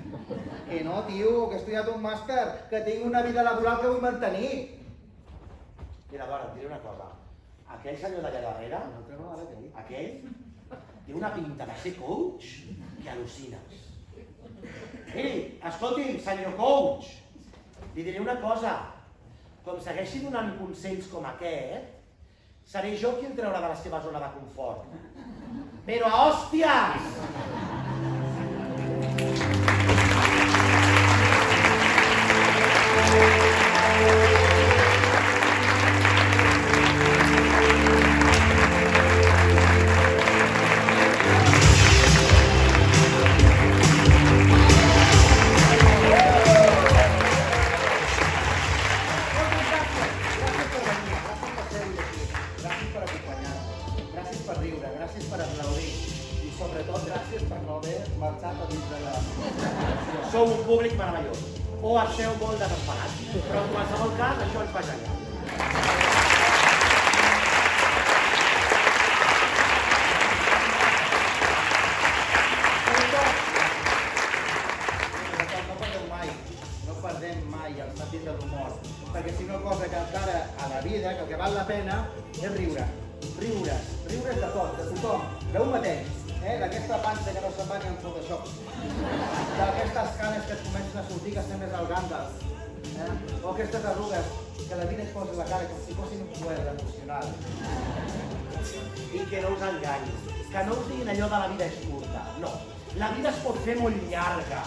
Que no, tio, que he estudiat un màster, que tinc una vida laboral que vull mantenir. Mira, Eduard, et diré una cosa. Aquell senyor d'allà darrere, aquell, té una pinta de ser coach que al·lucines. Miri, escolti'm, senyor coach, li diré una cosa. Com segueixi donant consells com aquest, seré jo qui el traurà de la seva zona de confort. Però a hòsties! Sou un públic meravellós. O esteu molt desesperats. Però en qualsevol cas, això ens va genial. No perdem mai el sentit de l'humor. Perquè si una cosa que encara a la vida, que el que val la pena, és riure. Riure's de tot, de tothom, d'un mateix. D'aquesta panxa que no se'n va ni en Photoshop, d'aquestes canes que et comencen a sortir que sembles el Gandalf, o aquestes arrugues que la vida et posa la cara com si fossin un poder emocional. I que no us enganyi, que no us diguin allò de la vida és curta, no. La vida es pot fer molt llarga,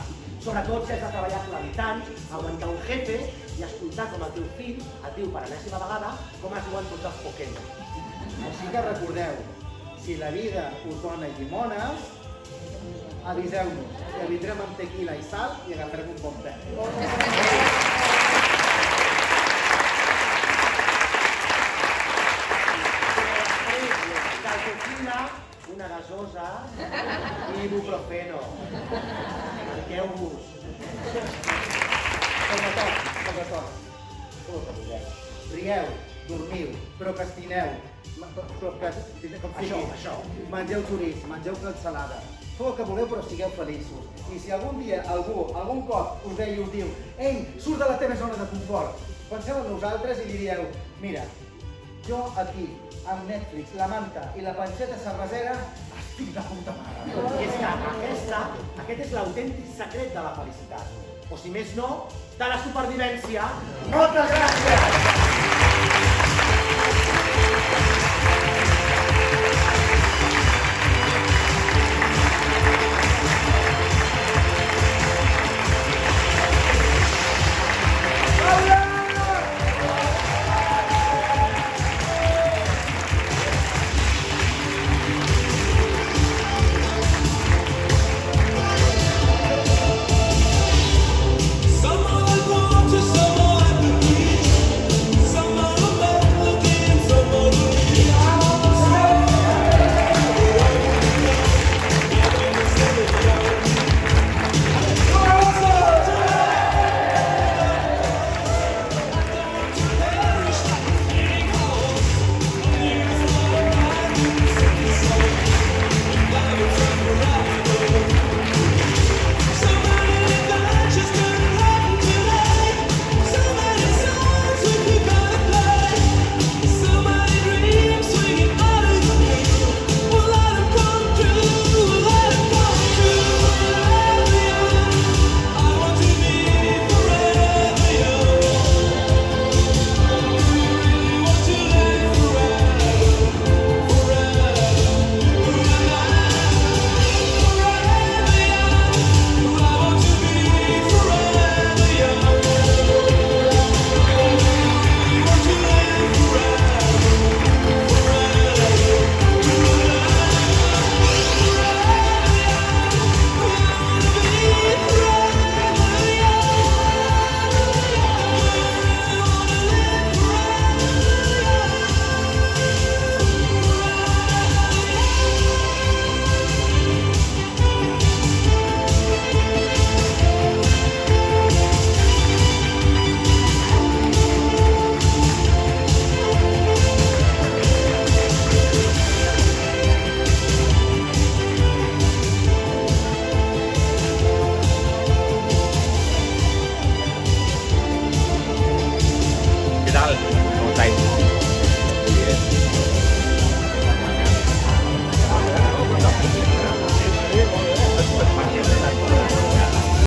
sobretot si has de treballar 40 anys, aguantar un jefe i escoltar com el teu fill et diu per enèsima vegada com es diuen tots els Pokémon. Així que recordeu, si la vida us dona llimones, aviseu-nos, que vindrem amb tequila i sal i agafarem un bon pet. Del tequila, una gasosa i ibuprofeno. Marqueu-vos. Sobretot, tot el que vulgueu. Rieu, dormiu, procrastineu, Això. Mengeu xoriç, mengeu cansalada. Feu el que voleu però sigueu feliços. I si algun dia algun cop us ve i us diu «Ei, surt de la teva zona de confort», penseu en nosaltres i diríeu «Mira, jo aquí, amb Netflix, la manta i la panxeta cervesera, estic de puta mare». I és que aquest és l'autèntic secret de la felicitat. O si més no, de la supervivència. Moltes gràcies!